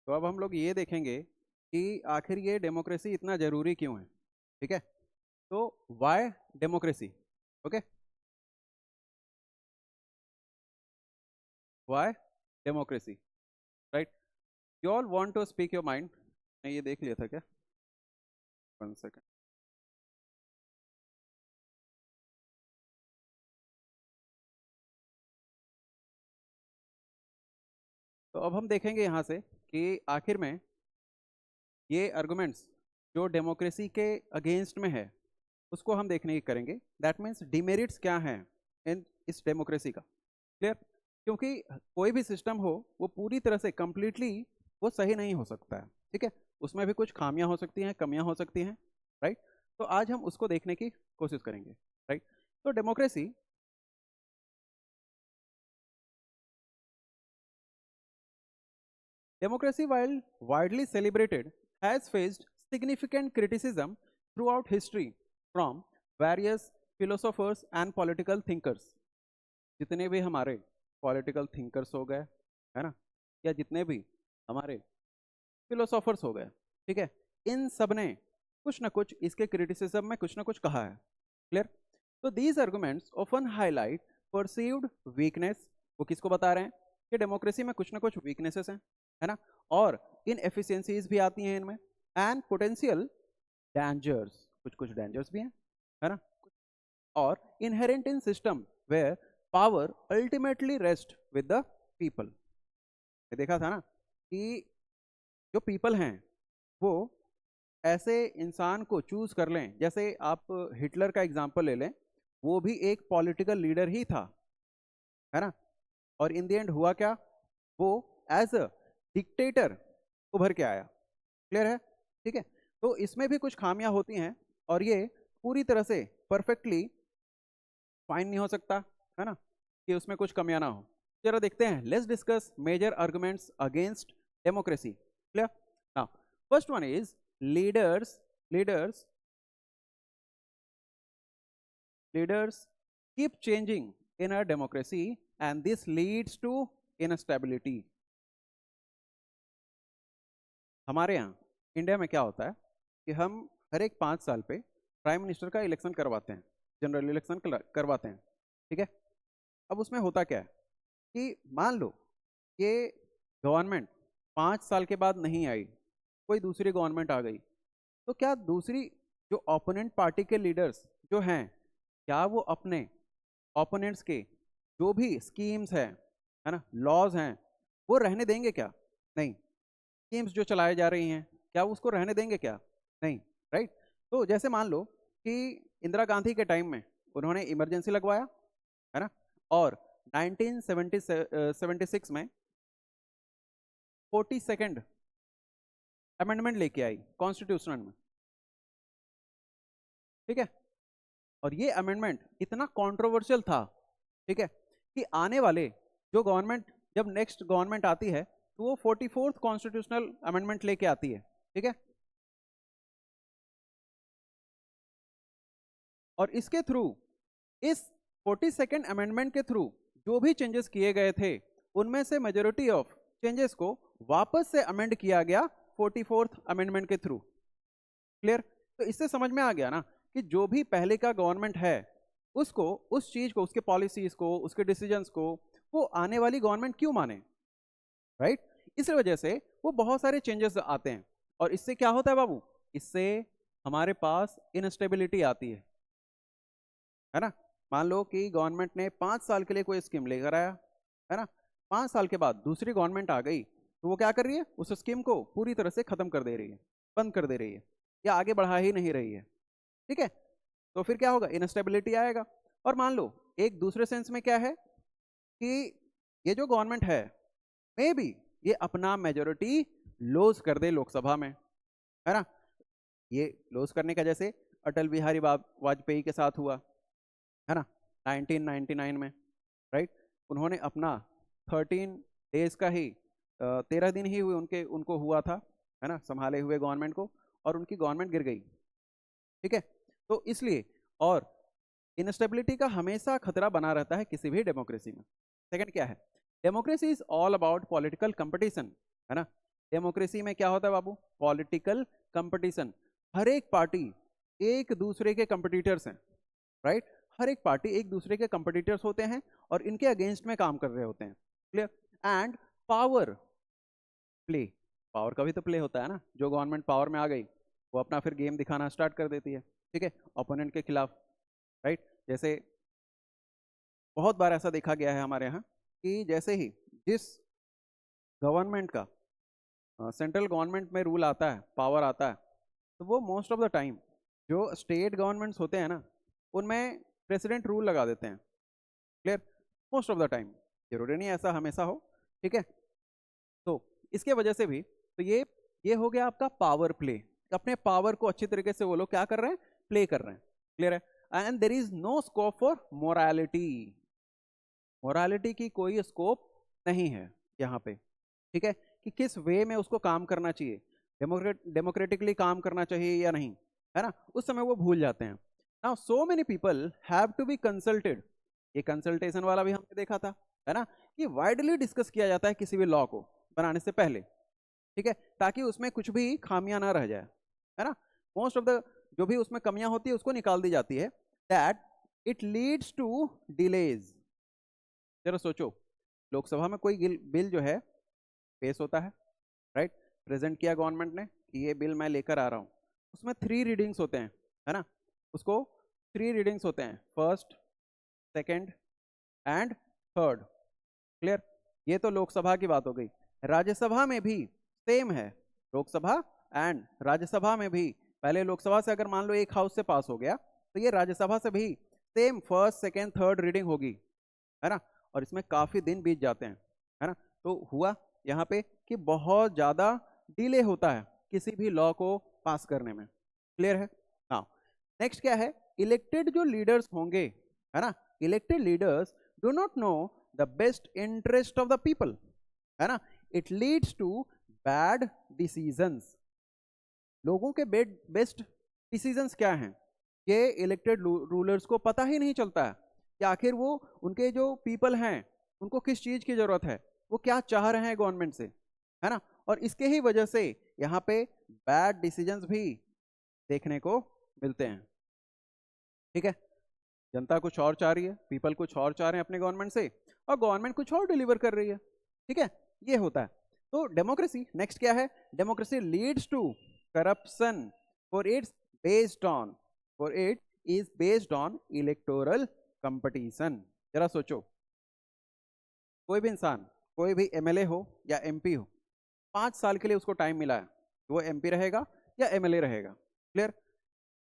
तो अब हम लोग ये देखेंगे कि आखिर ये डेमोक्रेसी इतना जरूरी क्यों है। ठीक है, तो why democracy. Okay, why democracy, right. You all want to speak your mind. मैं ये देख लिया था क्या, 1 सेकेंड। तो अब हम देखेंगे यहाँ से कि आखिर में ये आर्गुमेंट्स जो डेमोक्रेसी के अगेंस्ट में है उसको हम देखने की करेंगे। दैट मीन्स डिमेरिट्स क्या हैं इन इस डेमोक्रेसी का। क्लियर, क्योंकि कोई भी सिस्टम हो वो पूरी तरह से कंप्लीटली वो सही नहीं हो सकता है। ठीक है, उसमें भी कुछ खामियां हो सकती हैं, कमियां हो सकती हैं, राइट। तो आज हम उसको देखने की कोशिश करेंगे, राइट। तो democracy Democracy, while widely celebrated, has faced significant criticism throughout history from various philosophers and political thinkers. जितने भी हमारे पॉलिटिकल थिंकर्स हो गए, है ना, या जितने भी हमारे फिलोसोफर्स हो गए, ठीक है, इन सब ने कुछ ना कुछ इसके क्रिटिसिज्म में कुछ ना कुछ कहा है। क्लियर, तो these arguments often highlight perceived weakness. वो किसको बता रहे हैं कि डेमोक्रेसी में कुछ ना कुछ वीकनेसेस हैं, है ना, और इन एफिशिएंसीज भी आती हैं इनमें, एंड पोटेंशियल डेंजर्स, कुछ कुछ डेंजर्स भी हैं, है ना, और inherent in system where power ultimately rest with the people. देखा था ना कि जो पीपल हैं वो ऐसे इंसान को चूज कर लें, जैसे आप हिटलर का एग्जांपल ले लें, वो भी एक पॉलिटिकल लीडर ही था, है ना, और इन द एंड हुआ क्या, वो एज अ डिक्टेटर उभर के आया। क्लियर है, ठीक है। तो इसमें भी कुछ खामियां होती हैं और ये पूरी तरह से परफेक्टली फाइन नहीं हो सकता, है ना, कि उसमें कुछ कमियां ना हो। जरा देखते हैं, let's discuss major arguments against democracy. Clear, now first one is leaders leaders leaders keep changing in a democracy and this leads to instability। हमारे यहाँ इंडिया में क्या होता है कि हम हर एक 5 साल पे प्राइम मिनिस्टर का इलेक्शन करवाते हैं, जनरल इलेक्शन करवाते हैं। ठीक है, अब उसमें होता क्या है कि मान लो ये गवर्नमेंट 5 साल के बाद नहीं आई, कोई दूसरी गवर्नमेंट आ गई, तो क्या दूसरी जो ओपोनेंट पार्टी के लीडर्स जो हैं, क्या वो अपने ओपोनेंट्स के जो भी स्कीम्स हैं, है ना, लॉज हैं, वो रहने देंगे क्या? नहीं। स्कीम्स जो चलाई जा रही हैं क्या वो उसको रहने देंगे क्या? नहीं, राइट। तो जैसे मान लो कि इंदिरा गांधी के टाइम में उन्होंने इमरजेंसी लगवाया, है ना, और 1976 में 42nd अमेंडमेंट लेके आई कॉन्स्टिट्यूशन में। ठीक है, और ये अमेंडमेंट इतना कंट्रोवर्शियल था, ठीक है, कि आने वाले जो गवर्नमेंट, जब नेक्स्ट गवर्नमेंट आती है तो वो 44th कॉन्स्टिट्यूशनल अमेंडमेंट लेके आती है। ठीक है, और इसके थ्रू, इस 42nd अमेंडमेंट के थ्रू जो भी चेंजेस किए गए थे उनमें से मेजोरिटी ऑफ चेंजेस को वापस से अमेंड किया गया 44th अमेंडमेंट के थ्रू। क्लियर, तो इससे समझ में आ गया ना कि जो भी पहले का गवर्नमेंट है उसको, उस चीज को, उसके पॉलिसीज को, उसके डिसीजंस को वो आने वाली गवर्नमेंट क्यों माने, राइट। इस वजह से वो बहुत सारे चेंजेस आते हैं और इससे क्या होता है बाबू, इससे हमारे पास इनस्टेबिलिटी आती है ना। मान लो कि गवर्नमेंट ने 5 साल के लिए कोई स्कीम लेकर आया, है ना, 5 साल के बाद दूसरी गवर्नमेंट आ गई तो वो क्या कर रही है, उस स्कीम को पूरी तरह से खत्म कर दे रही है, बंद कर दे रही है, या आगे बढ़ा ही नहीं रही है। ठीक है, तो फिर क्या होगा, इनस्टेबिलिटी आएगा। और मान लो एक दूसरे सेंस में क्या है कि ये जो गवर्नमेंट है बी ये अपना मेजोरिटी लॉस कर दे लोकसभा में, है ना। ये लॉस करने का जैसे अटल बिहारी वाजपेयी के साथ हुआ, है ना, 1999 में, राइट। उन्होंने अपना 13 डेज का ही 13 दिन ही हुए उनको हुआ था, है ना, संभाले हुए गवर्नमेंट को, और उनकी गवर्नमेंट गिर गई। ठीक है, तो इसलिए, और इनस्टेबिलिटी का हमेशा खतरा बना रहता है किसी भी डेमोक्रेसी में। सेकंड क्या है, democracy is all about political competition, है ना। डेमोक्रेसी में क्या होता है बाबू? Political competition. हर एक पार्टी एक दूसरे के कंपटीटर्स हैं, राइट? हर एक पार्टी एक दूसरे के कंपटीटर्स होते हैं और इनके अगेंस्ट में काम कर रहे होते हैं, clear? And power play, power का भी तो प्ले होता है ना। जो गवर्नमेंट पावर में आ गई वो अपना फिर गेम दिखाना स्टार्ट कर देती है, ठीक है, ओपोनेंट के खिलाफ, राइट? जैसे बहुत बार ऐसा देखा गया है हमारे यहाँ कि जैसे ही जिस गवर्नमेंट का सेंट्रल गवर्नमेंट में रूल आता है, पावर आता है, तो वो मोस्ट ऑफ द टाइम जो स्टेट गवर्नमेंट्स होते हैं ना, उनमें प्रेसिडेंट रूल लगा देते हैं, clear? Most of the time, जरूरी नहीं ऐसा हमेशा हो, ठीक है? तो इसके वजह से भी तो ये हो गया आपका पावर प्ले। अपने पावर को अच्छी तरीके से वो लोग क्या कर रहे हैं? प्ले कर रहे हैं, क्लियर है? And there is no scope for morality, morality की कोई स्कोप नहीं है यहाँ पे, ठीक है, कि किस वे में उसको काम करना चाहिए, डेमोक्रेटिकली काम करना चाहिए या नहीं, है ना? उस समय वो भूल जाते हैं। Now so many people have to be consulted, ये कंसल्टेशन वाला भी हमने देखा था, है ना, कि वाइडली डिस्कस किया जाता है किसी भी लॉ को बनाने से पहले, ठीक है, ताकि उसमें कुछ भी खामियां ना रह जाए, है ना? मोस्ट ऑफ द जो भी उसमें कमियां होती है उसको निकाल दी जाती है, that it leads to delays. जरा सोचो, लोकसभा में कोई बिल जो है पेश होता है, राइट? प्रेजेंट किया गवर्नमेंट ने कि ये बिल मैं लेकर आ रहा हूँ, उसमें 3 रीडिंग्स होते हैं, है ना? उसको 3 रीडिंग्स होते हैं, first, second and third, clear? ये तो लोकसभा की बात हो गई। राज्यसभा में भी सेम है, लोकसभा एंड राज्यसभा में भी पहले लोकसभा से अगर मान लो एक हाउस से पास हो गया तो ये राज्यसभा से भी same first second third reading होगी, है ना? और इसमें काफी दिन बीत जाते हैं, है ना? तो हुआ यहाँ पे कि बहुत ज्यादा डिले होता है किसी भी लॉ को पास करने में, क्लियर है? नाउ नेक्स्ट क्या है? इलेक्टेड जो लीडर्स होंगे, है ना, elected leaders do not know the best interest of the people, है ना? It leads to bad decisions. लोगों के बेस्ट डिसीजंस क्या हैं, ये इलेक्टेड रूलर्स को पता ही नहीं चलता है कि आखिर वो उनके जो पीपल हैं उनको किस चीज की जरूरत है, वो क्या चाह रहे हैं गवर्नमेंट से, है ना? और इसके ही वजह से यहाँ पे बैड डिसीजंस भी देखने को मिलते हैं, ठीक है? जनता कुछ और चाह रही है, पीपल कुछ और चाह रहे हैं अपने गवर्नमेंट से, और गवर्नमेंट कुछ और डिलीवर कर रही है, ठीक है? ये होता है। तो डेमोक्रेसी नेक्स्ट क्या है? Democracy leads to corruption for its based on for it is based on electoral competition. जरा सोचो, कोई भी इंसान, कोई भी एमएलए हो या एमपी हो, 5 साल के लिए उसको टाइम मिला है, वो एमपी रहेगा या एमएलए रहेगा, क्लियर?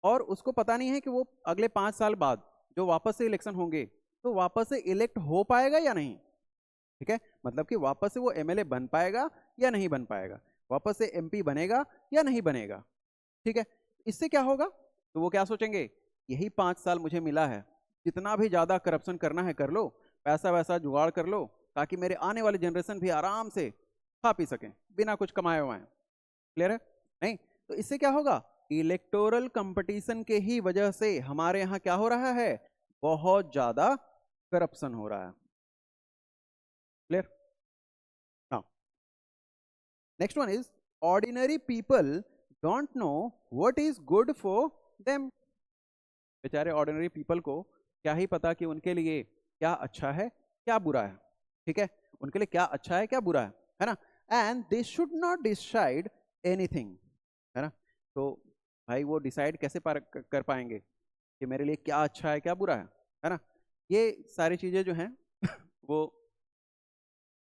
और उसको पता नहीं है कि वो अगले 5 साल बाद जो वापस से इलेक्शन होंगे तो वापस से इलेक्ट हो पाएगा या नहीं, ठीक है? मतलब कि वापस से वो एमएलए बन पाएगा या नहीं बन पाएगा, वापस से एमपी बनेगा या नहीं बनेगा, ठीक है? इससे क्या होगा? तो वो क्या सोचेंगे, यही 5 साल मुझे मिला है, जितना भी ज्यादा करप्शन करना है कर लो, पैसा वैसा जुगाड़ कर लो, ताकि मेरे आने वाली जनरेशन भी आराम से खा पी सकें बिना कुछ कमाए हुए, क्लियर है? नहीं तो इससे क्या होगा? इलेक्टोरल कंपटीशन के ही वजह से हमारे यहाँ क्या हो रहा है? बहुत ज्यादा करप्शन हो रहा है, clear? Now next one is ordinary people don't know what is good for them. बेचारे ऑर्डिनरी पीपल को क्या ही पता कि उनके लिए क्या अच्छा है क्या बुरा है, ठीक है? उनके लिए क्या अच्छा है क्या बुरा है ना? And they should not decide anything, है ना? तो भाई वो डिसाइड कैसे कर पाएंगे कि मेरे लिए क्या अच्छा है क्या बुरा है ना? ये सारी चीजें जो हैं वो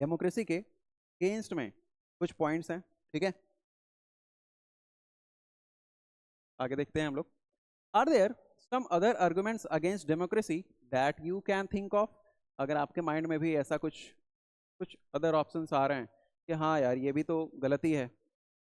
डेमोक्रेसी के अगेंस्ट में कुछ पॉइंट्स हैं, ठीक है? आगे देखते हैं हम लोग। Are there some other arguments against democracy that you can think of? अगर आपके माइंड में भी ऐसा कुछ कुछ अदर ऑप्शंस आ रहे हैं कि हाँ यार ये भी तो गलती है,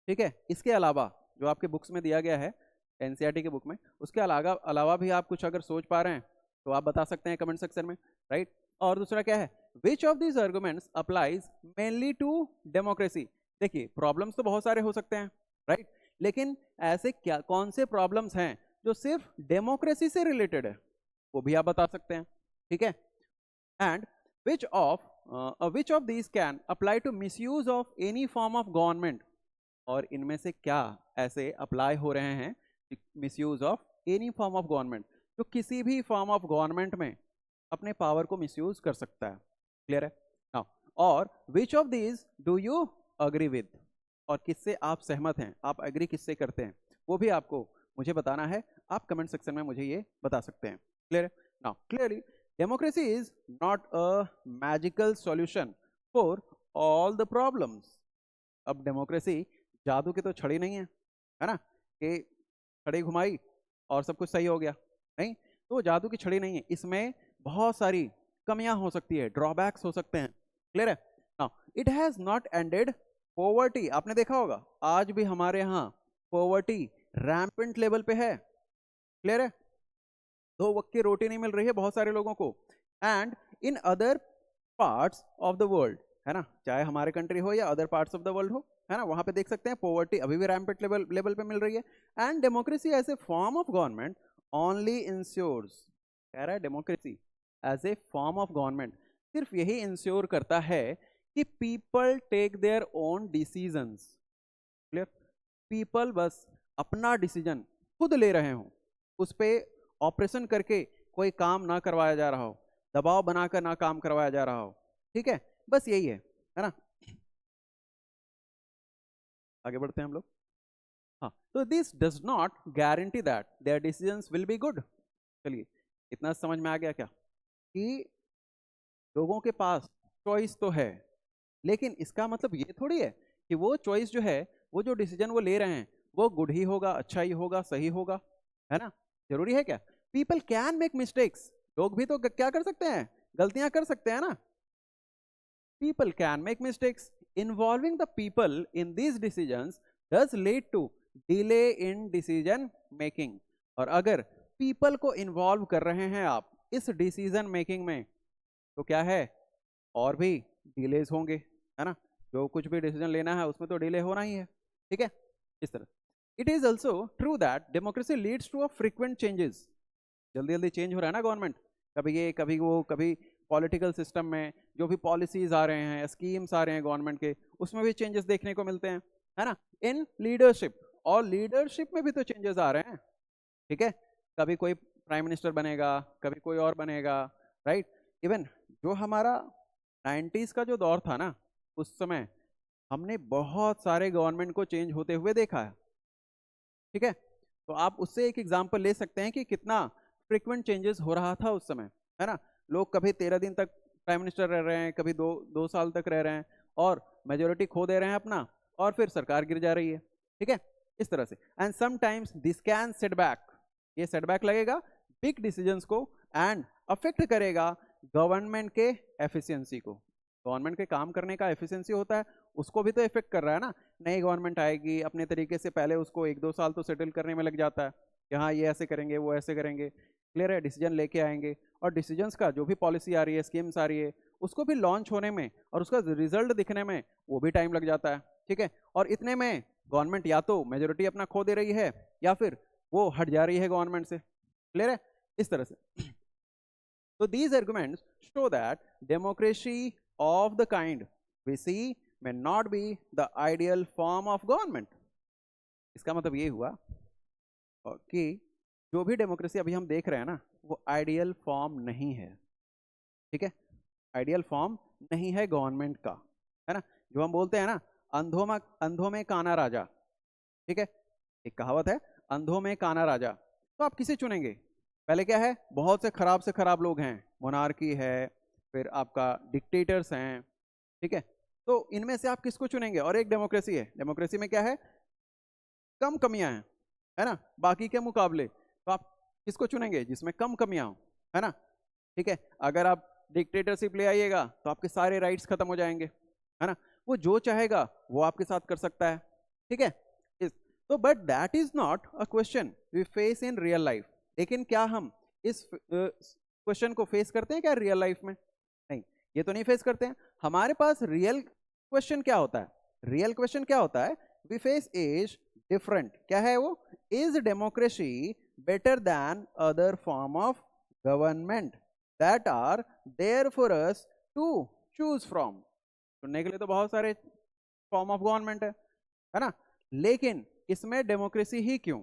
ठीक है, इसके अलावा जो आपके बुक्स में दिया गया है, एनसीईआरटी के बुक में, उसके अलावा भी आप कुछ अगर सोच पा रहे हैं तो आप बता सकते हैं कमेंट सेक्शन में, राइट? और दूसरा क्या है? Which of these arguments applies mainly to democracy? देखिए प्रॉब्लम्स तो बहुत सारे हो सकते हैं, राइट? लेकिन ऐसे क्या कौन से प्रॉब्लम्स हैं जो सिर्फ डेमोक्रेसी से रिलेटेड है, वो भी आप बता सकते हैं, ठीक है? And which of which of these can apply to misuse of any form of government, और इनमें से क्या ऐसे अप्लाई हो रहे हैं misuse of any form of government, जो किसी भी फॉर्म ऑफ गवर्नमेंट में अपने पावर को मिसयूज कर सकता है। क्लियर है नाउ? और विच of these do you agree with, और किससे आप सहमत हैं, आप एग्री किससे करते हैं, वो भी आपको मुझे बताना है। आप कमेंट सेक्शन में मुझे ये बता सकते हैं। क्लियर है now? Clearly democracy is not a magical solution for all the problems. अब डेमोक्रेसी जादू की तो छड़ी नहीं है ना, कि छड़ी घुमाई और सब कुछ सही हो गया। नहीं, तो जादू की छड़ी नहीं है, इसमें बहुत सारी कमियां हो सकती है, ड्रॉबैक्स हो सकते हैं। क्लियर है now? It has not ended poverty. आपने देखा होगा आज भी हमारे यहाँ पॉवर्टी रैम्पेंट लेवल पे है। क्लियर है? 2 वक्त की रोटी नहीं मिल रही है बहुत सारे लोगों को। And in other parts of the world, है ना, चाहे हमारे कंट्री हो या other parts of the world हो, है ना, वहां पे देख सकते हैं पॉवर्टी अभी भी रैम्पेंट लेवल पे मिल रही है। And democracy as a form of government only insures, कह रहा है democracy as a form of government सिर्फ यही इंश्योर करता है कि people take their own decisions. Clear? People बस अपना डिसीजन खुद ले रहे हो, उस पर ऑपरेशन करके कोई काम ना करवाया जा रहा हो, दबाव बनाकर ना काम करवाया जा रहा हो। ठीक है, बस यही है ना। आगे बढ़ते हैं हम लोग। हाँ, तो this does not guarantee that their decisions will be good. चलिए, इतना समझ में आ गया क्या कि लोगों के पास चॉइस तो है, लेकिन इसका मतलब ये थोड़ी है कि वो चॉइस जो है, वो जो डिसीजन वो ले रहे हैं वो गुड ही होगा, अच्छा ही होगा, सही होगा, है ना? जरूरी है क्या? पीपल कैन मेक मिस्टेक्स, लोग भी तो क्या कर सकते हैं, गलतियां कर सकते हैं ना। People can make mistakes, involving the people in these decisions does lead to delay in decision making. और अगर पीपल को इन्वॉल्व कर रहे हैं आप इस डिसीजन मेकिंग में, तो क्या है, और भी डिलेज होंगे, है ना। जो कुछ भी डिसीजन लेना है उसमें तो डिले होना ही है। ठीक है, इस तरह। It is also true that democracy leads to a frequent changes. जल्दी जल्दी चेंज हो रहा है ना गवर्नमेंट, कभी ये कभी वो, कभी पॉलिटिकल सिस्टम में जो भी पॉलिसीज आ रहे हैं, स्कीम्स आ रहे हैं गवर्नमेंट के, उसमें भी चेंजेस देखने को मिलते हैं, है ना। इन लीडरशिप, और लीडरशिप में भी तो चेंजेस आ रहे हैं। ठीक है, कभी कोई प्राइम मिनिस्टर बनेगा, कभी कोई और बनेगा, राइट। इवन जो हमारा 90s का जो दौर था ना, उस समय हमने बहुत सारे गवर्नमेंट को चेंज होते हुए देखा है। ठीक है, तो आप उससे एक एग्जांपल ले सकते हैं कि कितना फ्रीक्वेंट चेंजेस हो रहा था उस समय, है ना। लोग कभी 13 दिन तक प्राइम मिनिस्टर रह रहे हैं, कभी दो साल तक रह रहे हैं, और मेजोरिटी खो दे रहे हैं अपना, और फिर सरकार गिर जा रही है। ठीक है, इस तरह से। And sometimes this can setback, ये सेटबैक लगेगा बिग डिसीजंस को, एंड अफेक्ट करेगा गवर्नमेंट के एफिशिएंसी को। गवर्नमेंट के काम करने का एफिशिएंसी होता है, उसको भी तो इफेक्ट कर रहा है ना। नई गवर्नमेंट आएगी अपने तरीके से, पहले उसको 1-2 साल तो सेटल करने में लग जाता है कि हाँ ये ऐसे करेंगे, वो ऐसे करेंगे। क्लियर है? डिसीजन लेके आएंगे, और डिसीजंस का जो भी पॉलिसी आ रही है, स्कीम्स आ रही है, उसको भी लॉन्च होने में और उसका रिजल्ट दिखने में वो भी टाइम लग जाता है। ठीक है, और इतने में गवर्नमेंट या तो मेजोरिटी अपना खो दे रही है, या फिर वो हट जा रही है गवर्नमेंट से। क्लियर है? इस तरह से। So these arguments show that democracy of the kind we see may not be the ideal form of government. इसका मतलब ये हुआ कि जो भी डेमोक्रेसी अभी हम देख रहे हैं ना, वो आइडियल फॉर्म नहीं है। ठीक है, आइडियल फॉर्म नहीं है गवर्नमेंट का, है ना। जो हम बोलते हैं ना, अंधों में काना राजा। ठीक है, एक कहावत है, अंधों में काना राजा। तो आप किसे चुनेंगे? पहले क्या है, बहुत से खराब लोग हैं, मोनार्की है, फिर आपका डिक्टेटर्स हैं। ठीक है, तो इनमें से आप किसको चुनेंगे? और एक डेमोक्रेसी है, डेमोक्रेसी में क्या है, कम कमियां हैं, है ना, बाकी के मुकाबले। तो आप किसको चुनेंगे? जिसमें कम कमियां हो, है ना। ठीक है, अगर आप डिक्टेटरशिप ले आइएगा तो आपके सारे राइट्स खत्म हो जाएंगे, है ना। वो जो चाहेगा वो आपके साथ कर सकता है। ठीक है, तो but that is not a question we face in real life. लेकिन क्या हम इस क्वेश्चन को फेस करते हैं क्या रियल लाइफ में? नहीं, ये तो नहीं फेस करते हैं। हमारे पास रियल क्वेश्चन क्या होता है? रियल क्वेश्चन क्या होता है? We face is different. क्या है वो? Is democracy better than other form of government that are there for us to choose from. चुनने के लिए तो बहुत सारे फॉर्म ऑफ गवर्नमेंट है ना, लेकिन इसमें डेमोक्रेसी ही क्यों?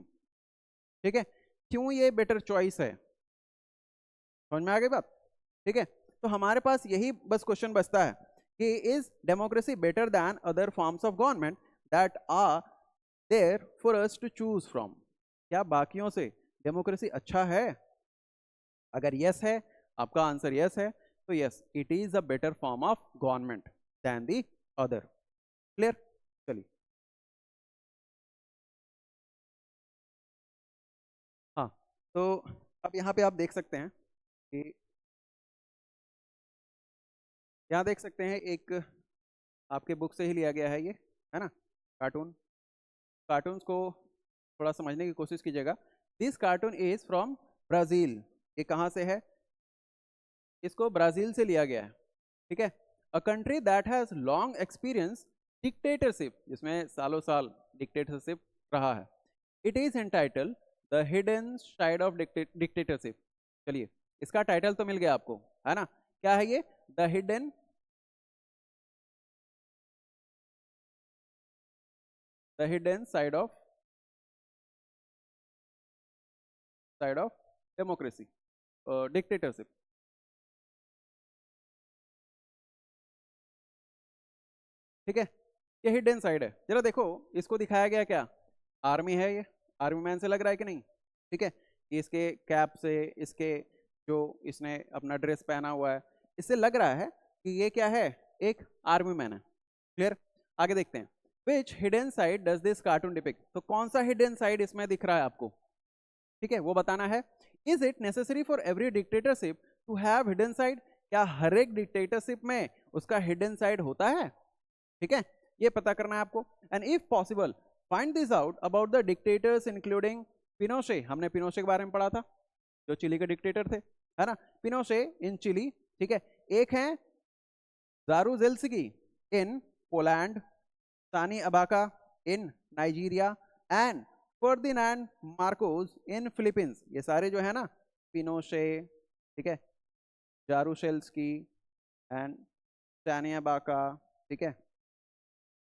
ठीक है, क्यों ये बेटर चॉइस है? समझ में आ गई बात? ठीक है, तो हमारे पास यही बस क्वेश्चन बचता है कि is democracy better than other forms of government that are there for us to choose from? क्या बाकियों से डेमोक्रेसी अच्छा है? अगर यस है, आपका आंसर यस है, तो yes it is a better form of government than the other. Clear? चलिए, हाँ, तो अब यहाँ पे आप देख सकते हैं कि यहाँ देख सकते हैं एक आपके बुक से ही लिया गया है ये, है ना, कार्टून। कार्टून्स को थोड़ा समझने की कोशिश कीजिएगा। This cartoon is from Brazil. ये कहाँ से है? इसको ब्राजील से लिया गया है। ठीक है, a country that has long experience dictatorship, जिसमें सालों साल डिक्टेटरशिप रहा है। It is entitle the hidden side of dictatorship. चलिए, इसका टाइटल तो मिल गया आपको, है ना? क्या है ये? The hidden side of democracy, dictatorship. ठीक है, ये हिडन साइड है। जरा देखो, इसको दिखाया गया क्या? आर्मी है, ये आर्मी मैन से लग रहा है कि नहीं? ठीक है, इसके कैप से, इसके जो इसने अपना ड्रेस पहना हुआ है, इससे लग रहा है कि ये क्या है? एक आर्मी मैन है। क्लियर? आगे देखते हैं। Which hidden side does this cartoon depict? तो कौन सा हिडन साइड इसमें दिख रहा है आपको? ठीक है, वो बताना है। Is it necessary for every dictatorship to have hidden side? क्या हर एक डिक्टेटरशिप में उसका हिडन साइड होता है? ठीक है, ये पता करना है आपको। And if possible find this out about the dictators including Pinochet. हमने पिनोशे के बारे में पढ़ा था, जो चिली के डिक्टेटर थे, है ना? Pinochet in Chile. ठीक है, एक है Jaruzelski in Poland, Sani Abacha in Nigeria, and Ferdinand Marcos in Philippines. ये सारे जो है ना, पिनोशे, ठीक है, जारूशेल्स्की एंड सानी अबाका, ठीक है,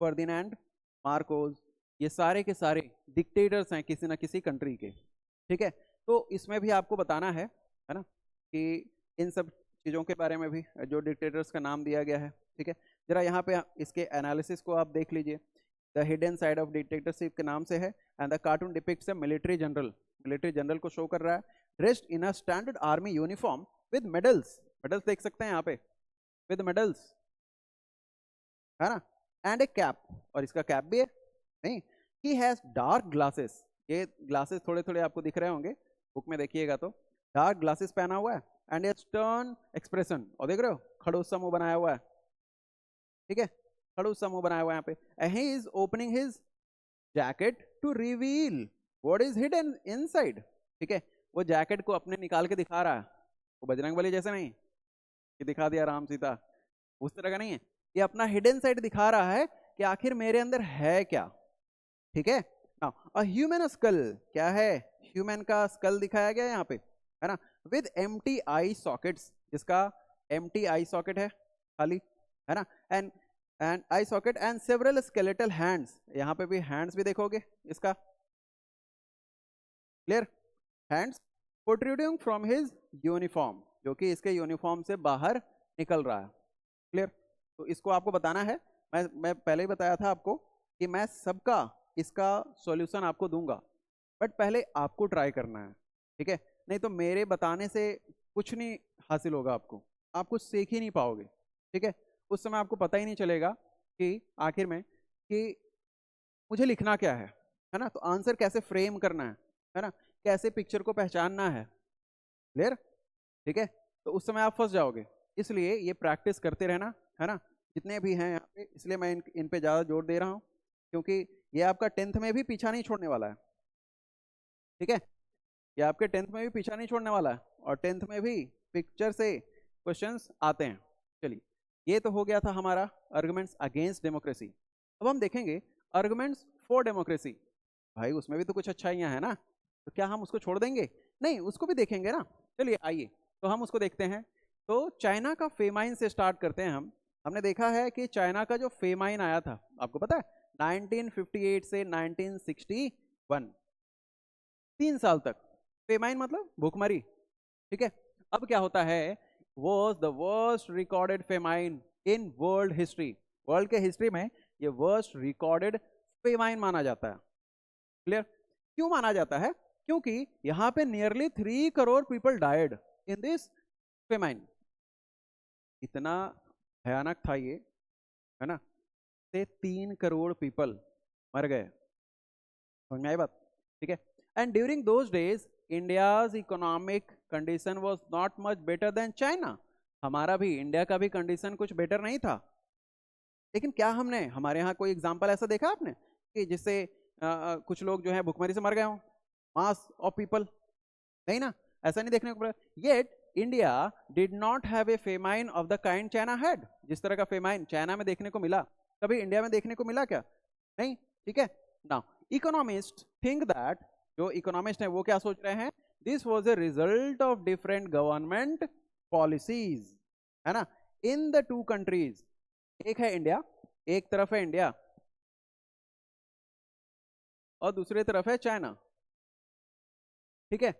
फर्दिनांड मार्कोस, ये सारे के सारे डिक्टेटर्स हैं किसी ना किसी कंट्री के। ठीक है, तो इसमें भी आपको बताना है ना, कि इन सब चीज़ों के बारे में भी, जो डिक्टेटर्स का नाम दिया गया है। ठीक है, जरा यहाँ पे इसके एनालिसिस को आप देख लीजिए। The hidden side of dictatorship के नाम से है। And the cartoon depicts a military general. Military general को शो कर रहा है, dressed in a standard army uniform with medals. Medals देख सकते हैं यहाँ पे, विद मेडल्स, है ना, एंड ए कैप। और इसका कैप भी है, नहीं? He has dark glasses. ये ग्लासेस थोड़े थोड़े आपको दिख रहे होंगे, बुक में देखिएगा तो। डार्क ग्लासेस पहना हुआ है एंड ए स्टर्न एक्सप्रेशन। और देख रहे हो, खड़ूस सा मुंह बनाया हुआ है। ठीक है, खड़ूस सा मुंह बनाया हुआ है यहाँ पे। He is opening his jacket to reveal what is hidden inside. ठीक है, वो जैकेट को अपने निकाल के दिखा रहा है। वो बजरंगबली जैसे नहीं कि दिखा दिया राम सीता, उस तरह का नहीं है। ये अपना हिडन साइड दिखा रहा है कि आखिर मेरे अंदर है क्या। ठीक है, नाउ अ ह्यूमन स्कल। क्या है? ह्यूमन का स्कल दिखाया गया यहाँ पे, है ना, विद एम्प्टी आई सॉकेट्स। जिसका एम्प्टी आई सॉकेट है, खाली, है ना, and I socket and several skeletal hands. यहाँ पे भी हैंड्स भी देखोगे इसका। Clear? Hands protruding from his uniform, जो कि इसके यूनिफॉर्म से बाहर निकल रहा है। क्लियर? तो इसको आपको बताना है। मैं पहले ही बताया था आपको कि मैं सबका इसका सॉल्यूशन आपको दूंगा, बट पहले आपको ट्राई करना है। ठीक है, नहीं तो मेरे बताने से कुछ नहीं हासिल होगा आपको, आप कुछ सीख ही नहीं पाओगे। ठीक है, उस समय आपको पता ही नहीं चलेगा कि आखिर में कि मुझे लिखना क्या है ना, तो आंसर कैसे फ्रेम करना है ना, कैसे पिक्चर को पहचानना है। क्लियर? ठीक है, तो उस समय आप फंस जाओगे। इसलिए ये प्रैक्टिस करते रहना, है ना, जितने भी हैं यहाँ पे। इसलिए मैं इन पे ज़्यादा जोर दे रहा हूँ, क्योंकि ये आपका 10th में भी पीछा नहीं छोड़ने वाला है। ठीक है, ये आपके 10th में भी पीछा नहीं छोड़ने वाला है, और 10th में भी पिक्चर से क्वेश्चंस आते हैं। चलिए, ये तो हो गया था हमारा आर्गुमेंट्स अगेंस्ट डेमोक्रेसी। अब हम देखेंगे आर्गुमेंट्स फॉर डेमोक्रेसी। भाई उसमें भी तो कुछ अच्छाइयाँ हैं ना, तो क्या हम उसको छोड़ देंगे? नहीं, उसको भी देखेंगे ना। चलिए आइए, तो हम उसको देखते हैं। तो चाइना का फेमाइन से स्टार्ट करते हैं हम। हमने देखा है कि चाइना का जो फेमाइन आया था, आपको पता है 1958 से 1961, 3 साल तक फेमाइन मतलब भूखमरी। ठीक है, अब क्या होता है, was the worst recorded famine in world history. World के हिस्ट्री में ये वर्स्ट रिकॉर्डेड फेमाइन माना जाता है। क्लियर? क्यों माना जाता है? क्योंकि यहां पे nearly 3 crore people died in this famine. इतना भयानक था ये, है ना, से 3 करोड़ पीपल मर गए। समझ में आई बात? ठीक है। And during those days India's economic condition was not much better than China. हमारा भी, इंडिया का भी कंडीशन कुछ बेटर नहीं था। लेकिन क्या हमने, हमारे यहाँ कोई एग्जाम्पल ऐसा देखा आपने कि जिससे कुछ लोग जो है भुखमरी से मर गए हों, मास ऑफ पीपल? नहीं ना, ऐसा नहीं देखने को मिला। Yet India did not have a famine of the kind China had. जिस तरह का फेमाइन चाइना में देखने को मिला, कभी इंडिया में देखने को मिला क्या? नहीं। ठीक है। नाउ इकोनॉमिस्ट थिंक दैट, जो इकोनॉमिस्ट है वो क्या सोच रहे हैं, this was a result of different government policies, है ना, इन द टू कंट्रीज। एक है इंडिया, एक तरफ है इंडिया और दूसरी तरफ है चाइना। ठीक है,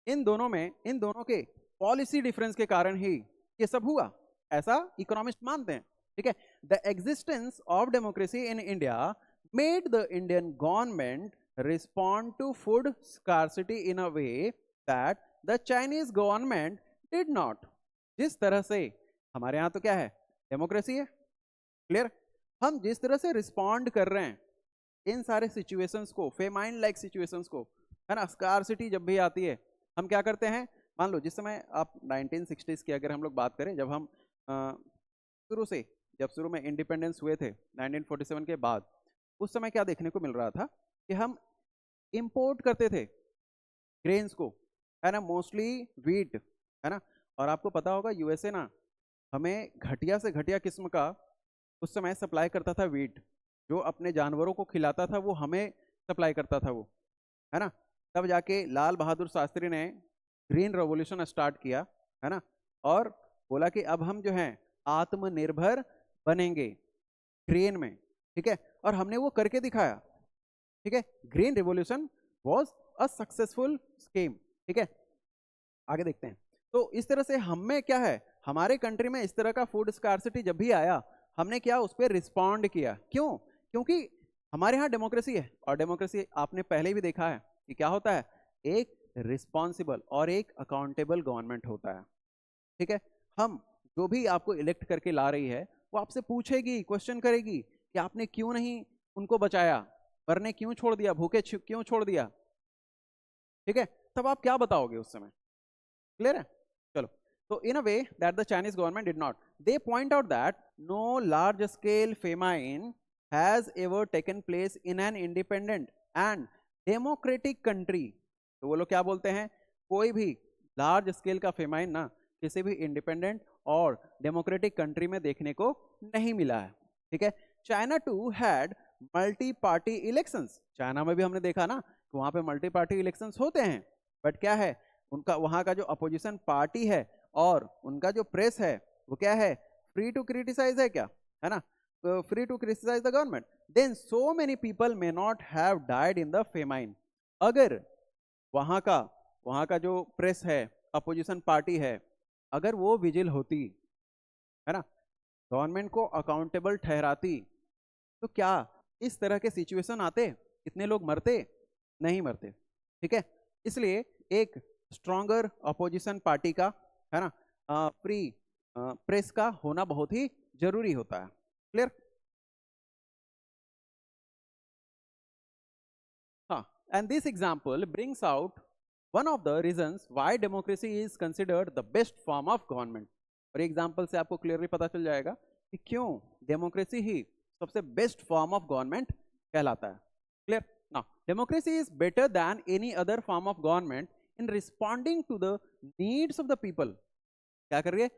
इन दोनों में, इन दोनों के पॉलिसी डिफरेंस के कारण ही ये सब हुआ, ऐसा इकोनॉमिस्ट मानते हैं। ठीक है, the existence of democracy in India made the Indian government respond to food scarcity in a way that the Chinese government did not. जिस तरह से हमारे यहाँ तो क्या है, डेमोक्रेसी है, क्लियर, हम जिस तरह से रिस्पॉन्ड कर रहे हैं इन सारे सिचुएशंस को, फेमाइन लाइक सिचुएशंस को, है ना, स्कार्सिटी जब भी आती है, हम क्या करते हैं, मान लो जिस समय आप 1960s की अगर हम लोग बात करें, जब हम शुरू से, जब शुरू में इंडिपेंडेंस हुए थे 1947 के बाद, उस समय क्या देखने को मिल रहा था कि हम इंपोर्ट करते थे ग्रेन्स को, है ना, मोस्टली वीट, है ना। और आपको पता होगा यूएसए ना हमें घटिया से घटिया किस्म का उस समय सप्लाई करता था वीट, जो अपने जानवरों को खिलाता था वो हमें सप्लाई करता था वो, है ना। तब जाके लाल बहादुर शास्त्री ने ग्रीन रेवोल्यूशन स्टार्ट किया, है ना, और बोला कि अब हम जो है आत्मनिर्भर बनेंगे ग्रेन में। ठीक है, और हमने वो करके दिखाया। ठीक है, green revolution was a successful scheme. ठीक है, आगे देखते हैं। तो इस तरह से हमें क्या है, हमारे कंट्री में इस तरह का फूड स्कार्सिटी जब भी आया, हमने क्या उस पर रिस्पॉन्ड किया। क्यों? क्योंकि हमारे यहाँ डेमोक्रेसी है, और डेमोक्रेसी आपने पहले भी देखा है कि क्या होता है, एक रिस्पॉन्सिबल और एक अकाउंटेबल गवर्नमेंट होता है। ठीक है, हम जो भी आपको इलेक्ट करके ला रही है, वो आपसे पूछेगी, क्वेश्चन करेगी कि आपने क्यों नहीं उनको बचाया, मरने क्यों छोड़ दिया, भूखे क्यों छोड़ दिया। ठीक है, तब आप क्या बताओगे उस समय? क्लियर है? चलो, तो in a way that the Chinese government did not, they point out that no large scale famine has ever taken place in an independent and democratic country. तो वो लोग क्या बोलते हैं, कोई भी लार्ज स्केल का फेमाइन ना किसी भी इंडिपेंडेंट और डेमोक्रेटिक कंट्री में देखने को नहीं मिला है। ठीक है, China too had multi party elections. China में भी हमने देखा ना कि वहां पे मल्टी पार्टी इलेक्शंस होते हैं, बट क्या है, उनका वहां का जो अपोजिशन पार्टी है और उनका जो प्रेस है वो क्या है, फ्री टू क्रिटिसाइज है, क्या है ना, free to criticise the government. Then so many people may not have died in the famine. अगर वहां का जो प्रेस है, अपोजिशन पार्टी है, अगर वो विजिल होती, है ना, गवर्नमेंट को अकाउंटेबल ठहराती, तो क्या इस तरह के सिचुएशन आते, इतने लोग मरते? नहीं मरते। ठीक है, इसलिए एक स्ट्रॉन्गर अपोजिशन पार्टी का, है ना, फ्री प्रेस का होना बहुत ही जरूरी होता है। क्लियर? हाँ, and this example brings out one of the reasons why democracy is considered the best form of government. और एग्जाम्पल से आपको क्लियरली पता चल जाएगा कि क्यों डेमोक्रेसी ही सबसे बेस्ट फॉर्म ऑफ गवर्नमेंट कहलाता है। Clear? Now democracy is better than any other form of government in responding to the needs of the people. क्या कर रही है,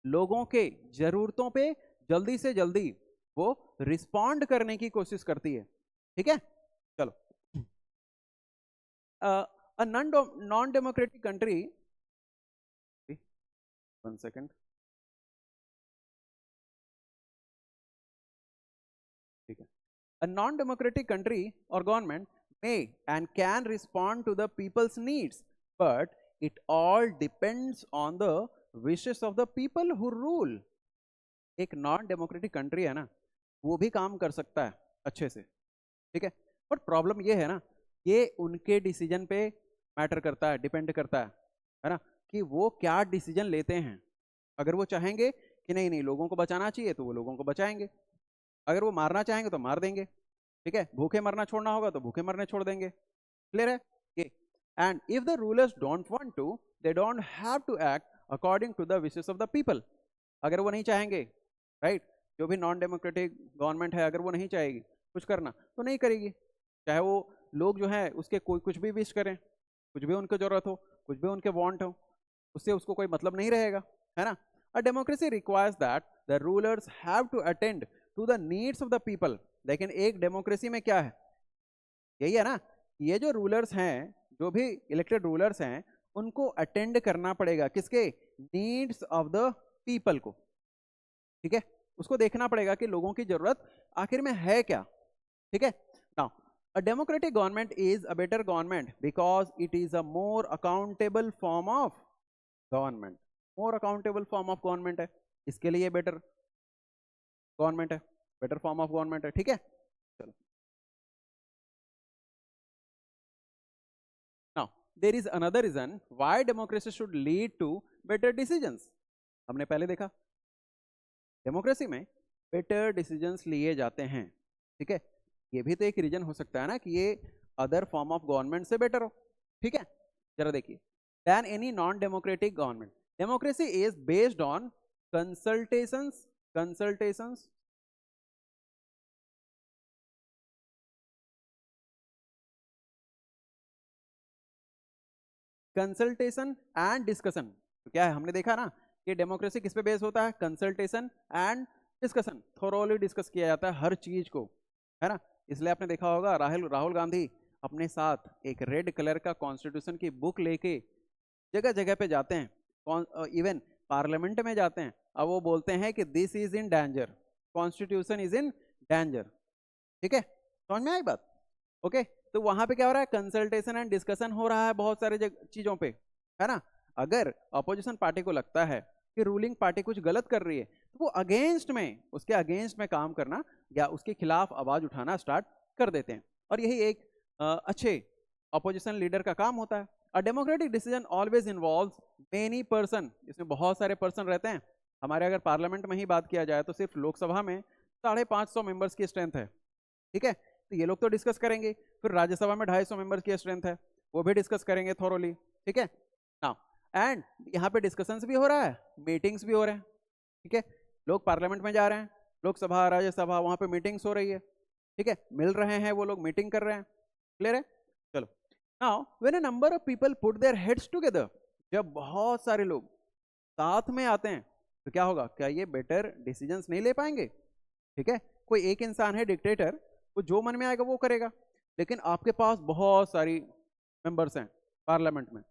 लोगों के जरूरतों पे जल्दी से जल्दी वो रिस्पॉन्ड करने की कोशिश करती है। ठीक है, चलो, a non-democratic country, 1 second, A non-democratic country or government may and can respond to the people's needs, but it all depends on the wishes of the people who rule. एक नॉन डेमोक्रेटिक कंट्री है ना, वो भी काम कर सकता है अच्छे से, ठीक है, बट प्रॉब्लम ये है ना, ये उनके डिसीजन पे मैटर करता है, डिपेंड करता है ना, कि वो क्या डिसीजन लेते हैं। अगर वो चाहेंगे कि नहीं नहीं लोगों को बचाना चाहिए तो वो लोगों को बचाएंगे, अगर वो मारना चाहेंगे तो मार देंगे, ठीक है, भूखे मरना छोड़ना होगा तो भूखे मरने छोड़ देंगे। क्लियर है ये? And if the rulers don't want to, they don't have to act according to the wishes of the people. अगर वो नहीं चाहेंगे, राइट, जो भी नॉन डेमोक्रेटिक गवर्नमेंट है अगर वो नहीं चाहेगी कुछ करना तो नहीं करेगी, चाहे वो लोग जो है उसके कोई कुछ भी विश करें, कुछ भी उनको जरूरत हो, कुछ भी उनके वांट हो, उससे उसको कोई मतलब नहीं रहेगा, है ना। A democracy requires that the rulers have to attend to the needs of the people. लेकिन एक डेमोक्रेसी में क्या है, यही है ना, ये जो रूलर्स हैं, जो भी इलेक्टेड रूलर्स हैं, उनको अटेंड करना पड़ेगा किसके, नीड्स ऑफ द पीपल को, ठीक है, उसको देखना पड़ेगा कि लोगों की जरूरत आखिर में है क्या, ठीक है। Now a democratic government is a better government because it is a more accountable form of government. More accountable form of government है, इसके लिए बेटर गवर्नमेंट है, बेटर फॉर्म ऑफ गवर्नमेंट है, ठीक है। चलो, now there is another reason why democracy should lead to better decisions. हमने पहले देखा डेमोक्रेसी में बेटर डिसीजंस लिए जाते हैं, ठीक है, ये भी तो एक रीजन हो सकता है ना कि ये अदर फॉर्म ऑफ गवर्नमेंट से बेटर हो, ठीक है। जरा देखिए, than any non democratic government, democracy is based on consultations, consultations, consultation and discussion. तो क्या है, हमने देखा ना कि डेमोक्रेसी किस पे बेस होता है, consultation and discussion, thoroughly discuss किया जाता है हर चीज को, है ना। इसलिए आपने देखा होगा राहुल गांधी अपने साथ एक रेड कलर का कॉन्स्टिट्यूशन की बुक लेके जगह जगह पे जाते हैं, इवन पार्लियामेंट में जाते हैं, अब वो बोलते हैं कि this is in danger, constitution is in danger, ठीक है, समझ में आई बात, ओके। तो वहां पे क्या हो रहा है, कंसल्टेशन एंड डिस्कशन हो रहा है बहुत सारे चीजों पे, है ना। अगर अपोजिशन पार्टी को लगता है कि रूलिंग पार्टी कुछ गलत कर रही है तो वो अगेंस्ट में, उसके अगेंस्ट में काम करना या उसके खिलाफ आवाज उठाना स्टार्ट कर देते हैं, और यही एक अच्छे अपोजिशन लीडर का काम होता है। अ democratic decision always involves many person, इसमें बहुत सारे पर्सन रहते हैं। हमारे अगर पार्लियामेंट में ही बात किया जाए तो सिर्फ लोकसभा में 550 मेंबर्स की स्ट्रेंथ है, ठीक है, तो ये लोग तो डिस्कस करेंगे, फिर राज्यसभा में 250 मेंबर्स की स्ट्रेंथ है, वो भी डिस्कस करेंगे थोरोली, ठीक है। नाउ एंड यहाँ पे डिस्कशंस भी हो रहा है, मीटिंग्स भी हो रहे हैं, ठीक है, लोग पार्लियामेंट में जा रहे हैं, लोकसभा राज्यसभा वहां पे मीटिंग्स हो रही है, ठीक है, मिल रहे हैं वो लोग, मीटिंग कर रहे हैं, क्लियर है। चलो, now when a number of people put their heads together, जब बहुत सारे लोग साथ में आते हैं तो क्या होगा, क्या ये बेटर डिसीजंस नहीं ले पाएंगे, ठीक है। कोई एक इंसान है डिक्टेटर, वो जो मन में आएगा वो करेगा, लेकिन आपके पास बहुत सारी मेंबर्स हैं पार्लियामेंट में,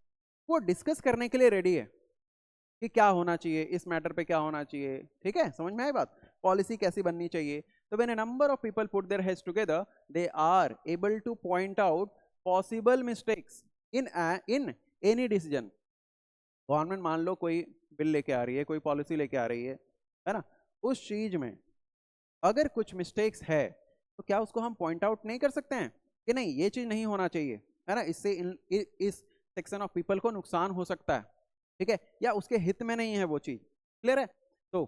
वो डिस्कस करने के लिए रेडी है कि क्या होना चाहिए इस मैटर पे, क्या होना चाहिए, ठीक है, समझ में आई बात, पॉलिसी कैसी बननी चाहिए। तो when a number of people put their heads together, they are able to point out possible mistakes in any decision. Government मान लो कोई बिल लेके आ रही है, कोई पॉलिसी लेके आ रही है ना, उस चीज में अगर कुछ मिस्टेक्स है तो क्या उसको हम पॉइंट आउट नहीं कर सकते हैं कि नहीं ये चीज नहीं होना चाहिए, है ना, इससे इस सेक्शन ऑफ पीपल को नुकसान हो सकता है, ठीक है, या उसके हित में नहीं है वो चीज, क्लियर है। तो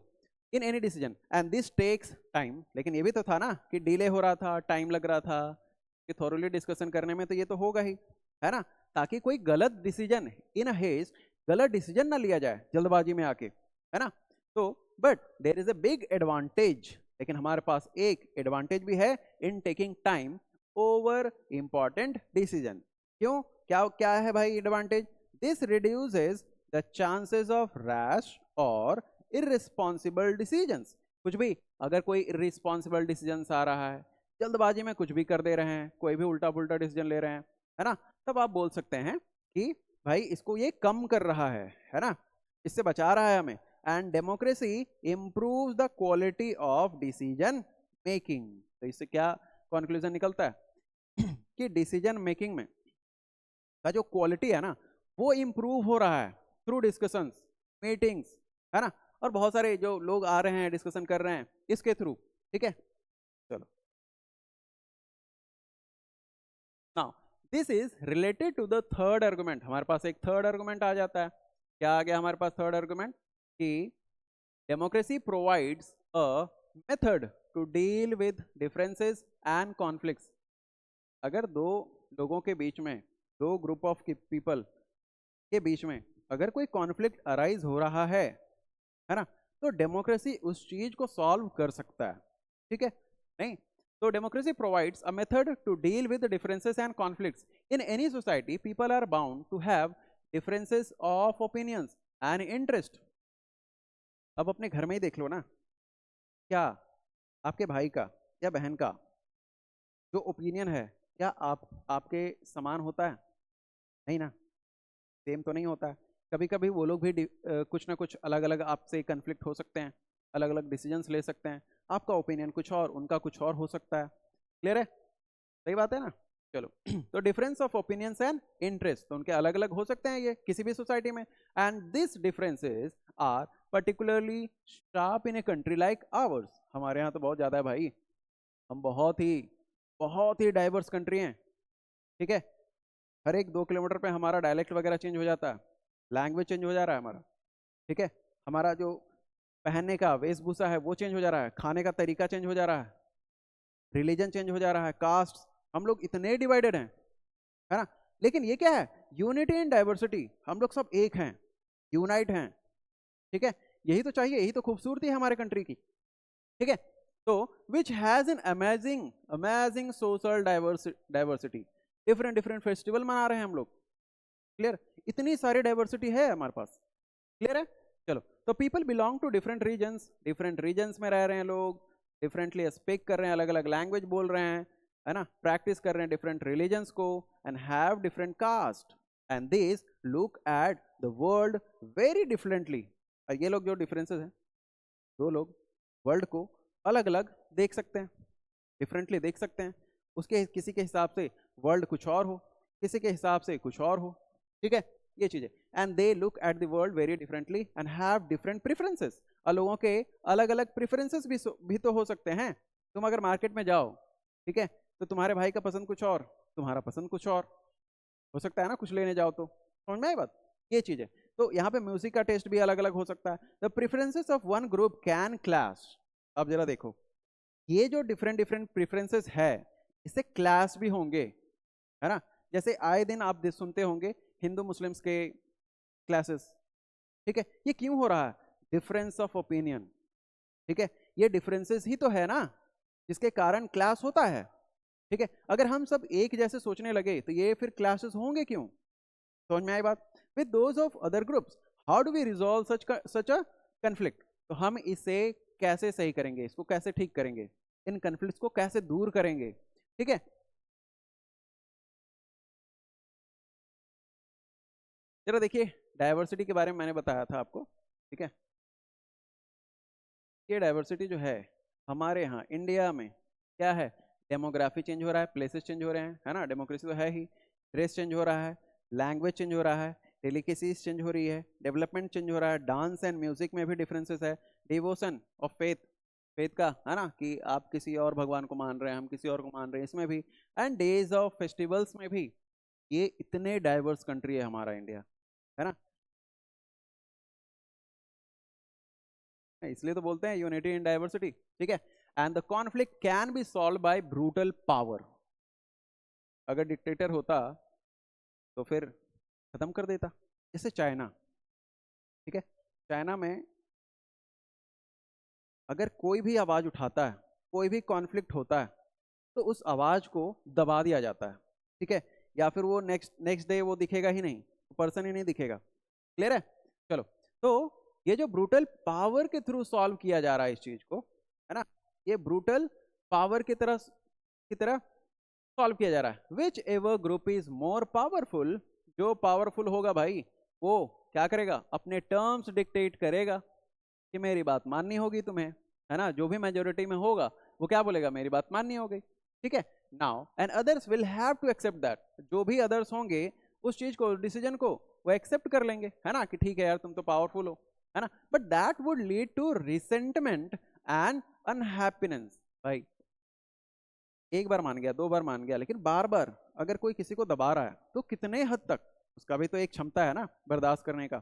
in any decision and this takes time, लेकिन ये भी तो था ना कि डिले हो रहा था, टाइम लग रहा था, कि थोरोली डिस्कशन करने में तो ये तो होगा ही, है ना, ताकि कोई गलत डिसीजन इन हेस्ट, गलत डिसीजन ना लिया जाए जल्दबाजी में आके, है ना। तो but there is a big advantage, लेकिन हमारे पास एक एडवांटेज भी है in taking time over important decision. क्यों, क्या क्या है भाई advantage, this reduces the chances of rash और इररिस्पॉन्सिबल डिसीजंस। कुछ भी अगर कोई इररिस्पॉन्सिबल डिसीजंस आ रहा है, जल्दबाजी में कुछ भी कर दे रहे हैं, कोई भी उल्टा पुल्टा डिसीजन ले रहे हैं, है ना, तब आप बोल सकते हैं कि भाई इसको ये कम कर रहा है ना, इससे बचा रहा है हमें। And democracy improves the quality of decision making, तो इससे क्या कंक्लूजन निकलता है कि डिसीजन मेकिंग में का जो क्वालिटी है ना वो इम्प्रूव हो रहा है थ्रू डिस्कशंस, मीटिंग्स, है ना, और बहुत सारे जो लोग आ रहे हैं डिस्कशन कर रहे हैं इसके थ्रू, ठीक है। चलो, now this is related to the third argument. हमारे पास एक थर्ड आर्गुमेंट आ जाता है। क्या आ गया हमारे पास थर्ड आर्गुमेंट? कि democracy provides a method to deal with differences and conflicts. अगर दो लोगों के बीच में, दो ग्रुप ऑफ पीपल के बीच में अगर कोई कॉन्फ्लिक्ट अराइज हो रहा है ना, तो डेमोक्रेसी उस चीज को सॉल्व कर सकता है, ठीक है। नहीं तो democracy provides a method to deal with differences and conflicts in any society. People are bound to have differences of opinions and interest. अब अपने घर में ही देख लो ना, क्या आपके भाई का या बहन का जो ओपिनियन है क्या आपके समान होता है? नहीं ना, सेम तो नहीं होता है। कभी कभी वो लोग भी कुछ ना कुछ अलग अलग आपसे कन्फ्लिक्ट हो सकते हैं, अलग अलग डिसीजंस ले सकते हैं। आपका ओपिनियन कुछ और, उनका कुछ और हो सकता है। क्लियर है? सही बात है ना। चलो तो difference of opinions and interest, तो उनके अलग अलग हो सकते हैं ये किसी भी सोसाइटी में। And this differences are particularly sharp in a country like ours. हमारे यहाँ तो बहुत ज्यादा है भाई, हम बहुत ही डाइवर्स कंट्री हैं, ठीक है। हर एक 2 किलोमीटर पे हमारा डायलेक्ट वगैरह चेंज हो जाता है, लैंग्वेज चेंज हो जा रहा है हमारा, ठीक है। हमारा जो पहनने का वेशभूषा है वो चेंज हो जा रहा है, खाने का तरीका चेंज हो जा रहा है, रिलीजन चेंज हो जा रहा है, कास्ट, हम लोग इतने डिवाइडेड हैं, है ना। लेकिन ये क्या है? Unity in diversity. हम लोग सब एक हैं, यूनाइट हैं, ठीक है। यही तो चाहिए, यही तो खूबसूरती है हमारे कंट्री की, ठीक है। तो which has an amazing amazing social diversity. Different different festival मना रहे हैं हम लोग, क्लियर। इतनी सारी डाइवर्सिटी है हमारे पास, क्लियर है। चलो तो people belong to different regions में रह रहे हैं लोग, डिफरेंटली स्पीक कर रहे हैं, अलग अलग लैंग्वेज बोल रहे हैं, है ना, प्रैक्टिस कर रहे हैं डिफरेंट रिलीजन्स को, and have different caste, and this look at the world very differently. ये लोग जो डिफरेंसेस हैं, दो लोग वर्ल्ड को अलग अलग देख सकते हैं, डिफरेंटली देख सकते हैं। उसके किसी के हिसाब से वर्ल्ड कुछ और हो, किसी के हिसाब से कुछ और हो, ठीक है, ये चीजें। And they look at the world very differently and have different preferences. और लोगों के अलग अलग प्रेफरेंसेस भी तो हो सकते हैं। तुम अगर मार्केट में जाओ, ठीक है, तो तुम्हारे भाई का पसंद कुछ और, तुम्हारा पसंद कुछ और हो सकता है ना, कुछ लेने जाओ तो। समझ में आई बात? ये चीजें। तो यहाँ पे म्यूजिक का टेस्ट भी अलग अलग हो सकता है। The preferences of one group can clash. अब जरा देखो, ये जो डिफरेंट डिफरेंट प्रेफरेंसेस है इससे क्लैश भी होंगे, है ना। जैसे आए दिन आप सुनते होंगे हिंदू मुस्लिम्स के क्लासेस, ठीक है। ये क्यों हो रहा है? डिफरेंस ऑफ ओपिनियन, ठीक है। ये डिफरेंसेस ही तो है ना जिसके कारण क्लास होता है, ठीक है। अगर हम सब एक जैसे सोचने लगे तो ये फिर क्लासेस होंगे क्यों? समझ में आई बात? With those of other groups how do we resolve such a conflict. तो हम इसे कैसे सही करेंगे, इसको कैसे ठीक करेंगे, इन कंफ्लिक्ट्स को कैसे दूर करेंगे, ठीक है। जरा देखिए, डाइवर्सिटी के बारे में मैंने बताया था आपको, ठीक है। ये डाइवर्सिटी जो है हमारे यहाँ इंडिया में क्या है? डेमोग्राफी चेंज हो रहा है, प्लेसेस चेंज हो रहे हैं, है ना, डेमोक्रेसी तो है ही। रेस चेंज हो रहा है, लैंग्वेज चेंज हो रहा है, डेलिकेसीज चेंज हो रही है, डेवलपमेंट चेंज हो रहा है, डांस एंड म्यूजिक में भी डिफरेंसेस है, डिवोशन ऑफ फेथ, फेथ का, है ना, कि आप किसी और भगवान को मान रहे हैं, हम किसी और को मान रहे हैं, इसमें भी। एंड डेज ऑफ फेस्टिवल्स में भी। ये इतने डाइवर्स कंट्री है हमारा इंडिया, है ना। इसलिए तो बोलते हैं यूनिटी इन डाइवर्सिटी, ठीक है। And the conflict can be solve by brutal power. अगर डिक्टेटर होता तो फिर खत्म कर देता, जैसे चाइना, ठीक है। चाइना में अगर कोई भी आवाज उठाता है, कोई भी कॉन्फ्लिक्ट होता है, तो उस आवाज को दबा दिया जाता है, ठीक है। या फिर वो नेक्स्ट नेक्स्ट डे वो दिखेगा ही नहीं, पर्सन ही नहीं दिखेगा। क्लियर है? चलो तो ये जो ब्रूटल पावर के थ्रू सॉल्व किया जा रहा है इस चीज को, है ना, ये ब्रूटल पावर की तरह सॉल्व किया जा रहा है। Which ever group is more powerful, जो पावरफुल होगा भाई वो क्या करेगा? अपने टर्म्स डिक्टेट करेगा कि मेरी बात माननी होगी तुम्हें, है ना। जो भी मेजोरिटी में होगा वो क्या बोलेगा? मेरी बात माननी होगी। ठीक है। Now and others will have to accept that, जो भी अदर्स होंगे उस चीज को, डिसीजन को वो एक्सेप्ट कर लेंगे, है ना, कि ठीक है यार तुम तो पावरफुल हो, है ना। But that would lead to resentment and unhappiness. भाई एक बार मान गया, दो बार मान गया, लेकिन बार बार अगर कोई किसी को दबा रहा है तो कितने हद तक, उसका भी तो एक क्षमता है ना बर्दाश्त करने का,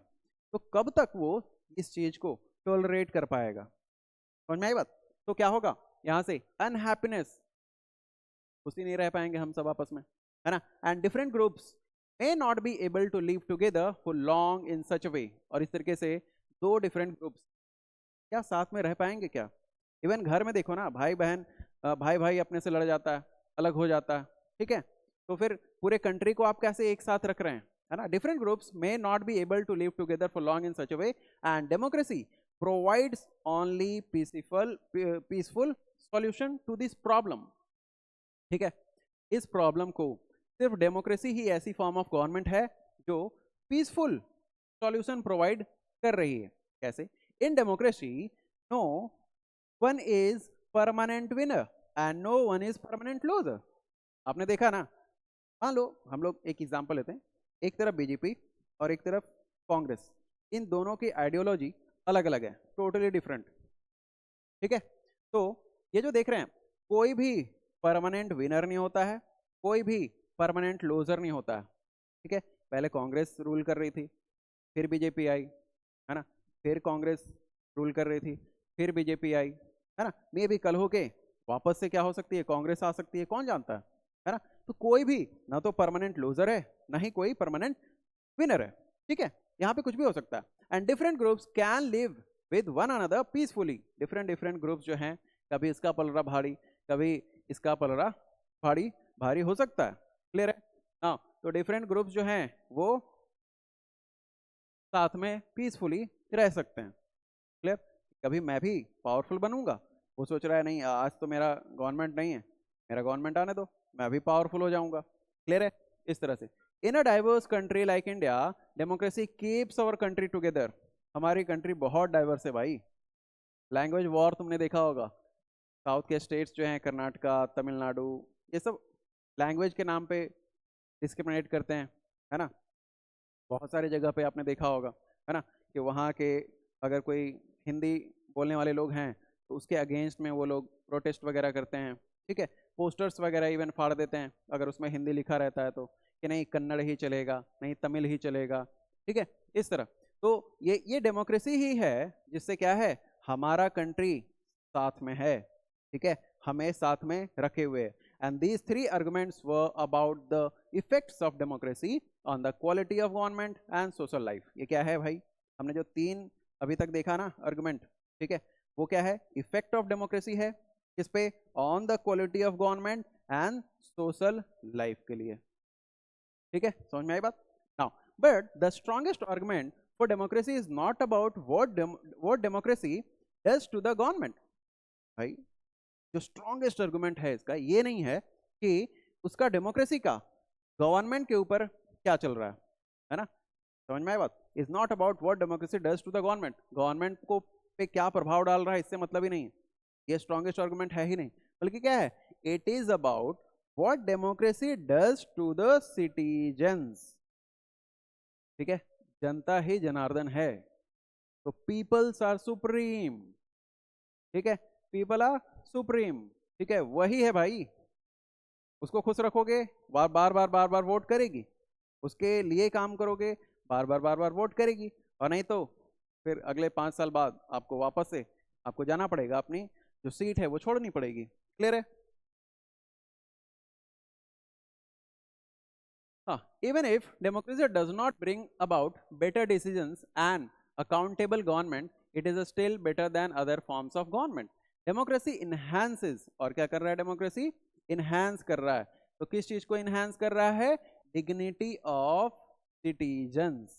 तो कब तक वो इस चीज को टॉलरेट कर पाएगा। समझ में आई बात। तो क्या होगा यहां से, अनहैप्पीनेस, खुशी नहीं रह पाएंगे हम सब आपस में, है ना। And different groups may not be able to live together for long in such a way, और इस तरीके से दो डिफरेंट ग्रुप्स क्या साथ में रह पाएंगे क्या। इवन घर में देखो ना, भाई बहन, भाई भाई अपने से लड़ जाता है, अलग हो जाता है, ठीक है, तो फिर पूरे कंट्री को आप कैसे एक साथ रख रहे हैं, है ना। Different groups may not be able to live together for long in such a way, and democracy provides only peaceful solution to this problem. ठीक है, इस प्रॉब्लम को सिर्फ डेमोक्रेसी ही ऐसी फॉर्म ऑफ गवर्नमेंट है जो पीसफुल सॉल्यूशन प्रोवाइड कर रही है। कैसे? In democracy no one is permanent winner and no one is permanent loser. आपने देखा ना, मान लो हम लोग एक एग्जांपल लेते हैं, एक तरफ बीजेपी और एक तरफ कांग्रेस, इन दोनों की आइडियोलॉजी अलग अलग है, टोटली डिफरेंट। ठीक है, तो ये जो देख रहे हैं, कोई भी परमानेंट विनर नहीं होता है, कोई भी परमानेंट लूजर नहीं होता है। ठीक है, पहले कांग्रेस रूल कर रही थी, फिर बीजेपी आई, है ना, फिर कांग्रेस रूल कर रही थी, फिर बीजेपी आई, है ना। मे भी कल होके वापस से क्या हो सकती है, कांग्रेस आ सकती है, कौन जानता है ना। तो कोई भी ना तो परमानेंट लूजर है, ना ही कोई परमानेंट विनर है। ठीक है, यहाँ पे कुछ भी हो सकता है। And different groups can live with one another peacefully. Different different groups जो हैं, कभी इसका पलड़ा भारी, कभी इसका पलड़ा भारी भारी हो सकता है। क्लियर है? हाँ, तो डिफरेंट ग्रुप्स जो हैं वो साथ में पीसफुली रह सकते हैं। क्लियर? कभी मैं भी पावरफुल बनूंगा, वो सोच रहा है नहीं आज तो मेरा गवर्नमेंट नहीं है, मेरा गवर्नमेंट आने दो, मैं भी पावरफुल हो जाऊंगा। क्लियर है? इस तरह से in a diverse country like India, democracy keeps our country together. हमारी कंट्री बहुत डाइवर्स है भाई। लैंग्वेज वॉर तुमने देखा होगा, साउथ के स्टेट्स जो हैं, कर्नाटका, तमिलनाडु, ये सब लैंग्वेज के नाम पे डिस्क्रिमिनेट करते हैं, है ना। बहुत सारी जगह पे आपने देखा होगा, है ना, कि वहाँ के अगर कोई हिंदी बोलने वाले लोग हैं तो उसके अगेंस्ट में वो लोग प्रोटेस्ट वगैरह करते हैं। ठीक है, पोस्टर्स वगैरह इवन फाड़ देते हैं अगर उसमें हिंदी लिखा रहता है तो, कि नहीं कन्नड़ ही चलेगा, नहीं तमिल ही चलेगा। ठीक है, इस तरह। तो ये डेमोक्रेसी ही है जिससे क्या है, हमारा कंट्री साथ में है। ठीक है, हमें साथ में रखे हुए है। And these three arguments were about the effects of democracy on the quality of government and social life. ये क्या है भाई, हमने जो तीन अभी तक देखा ना आर्गुमेंट, ठीक है, वो क्या है, इफेक्ट ऑफ डेमोक्रेसी है किस पे, on the quality of government and social life के लिए। ठीक है, समझ में आई बात। Now but the strongest argument for democracy is not about what democracy does to the government. भाई जो स्ट्रॉन्गेस्ट आर्गुमेंट है इसका ये नहीं है कि उसका डेमोक्रेसी का गवर्नमेंट के ऊपर क्या चल रहा है ना। समझ में आया बात। Is not about what democracy does to the government, government को पे क्या प्रभाव डाल रहा है इससे मतलब ही नहीं है, ये स्ट्रॉन्गेस्ट आर्गुमेंट है ही नहीं। बल्कि क्या है, it is about what democracy does to the citizens. ठीक है, जनता ही जनार्दन है, तो पीपल्स आर सुप्रीम। ठीक है, पीपल आर सुप्रीम। ठीक है, वही है भाई, उसको खुश रखोगे, बार बार बार बार बार वोट करेगी, उसके लिए काम करोगे, बार बार वोट करेगी, और नहीं तो फिर अगले 5 साल बाद आपको वापस से आपको जाना पड़ेगा, अपनी जो सीट है वो छोड़नी पड़ेगी। क्लियर है? हाँ, even if democracy does not bring about better decisions and accountable government, it is still better than other forms of government. Democracy enhances, और क्या कर रहा है डेमोक्रेसी, enhance कर रहा है। तो किस चीज को enhance कर रहा है, dignity of citizens।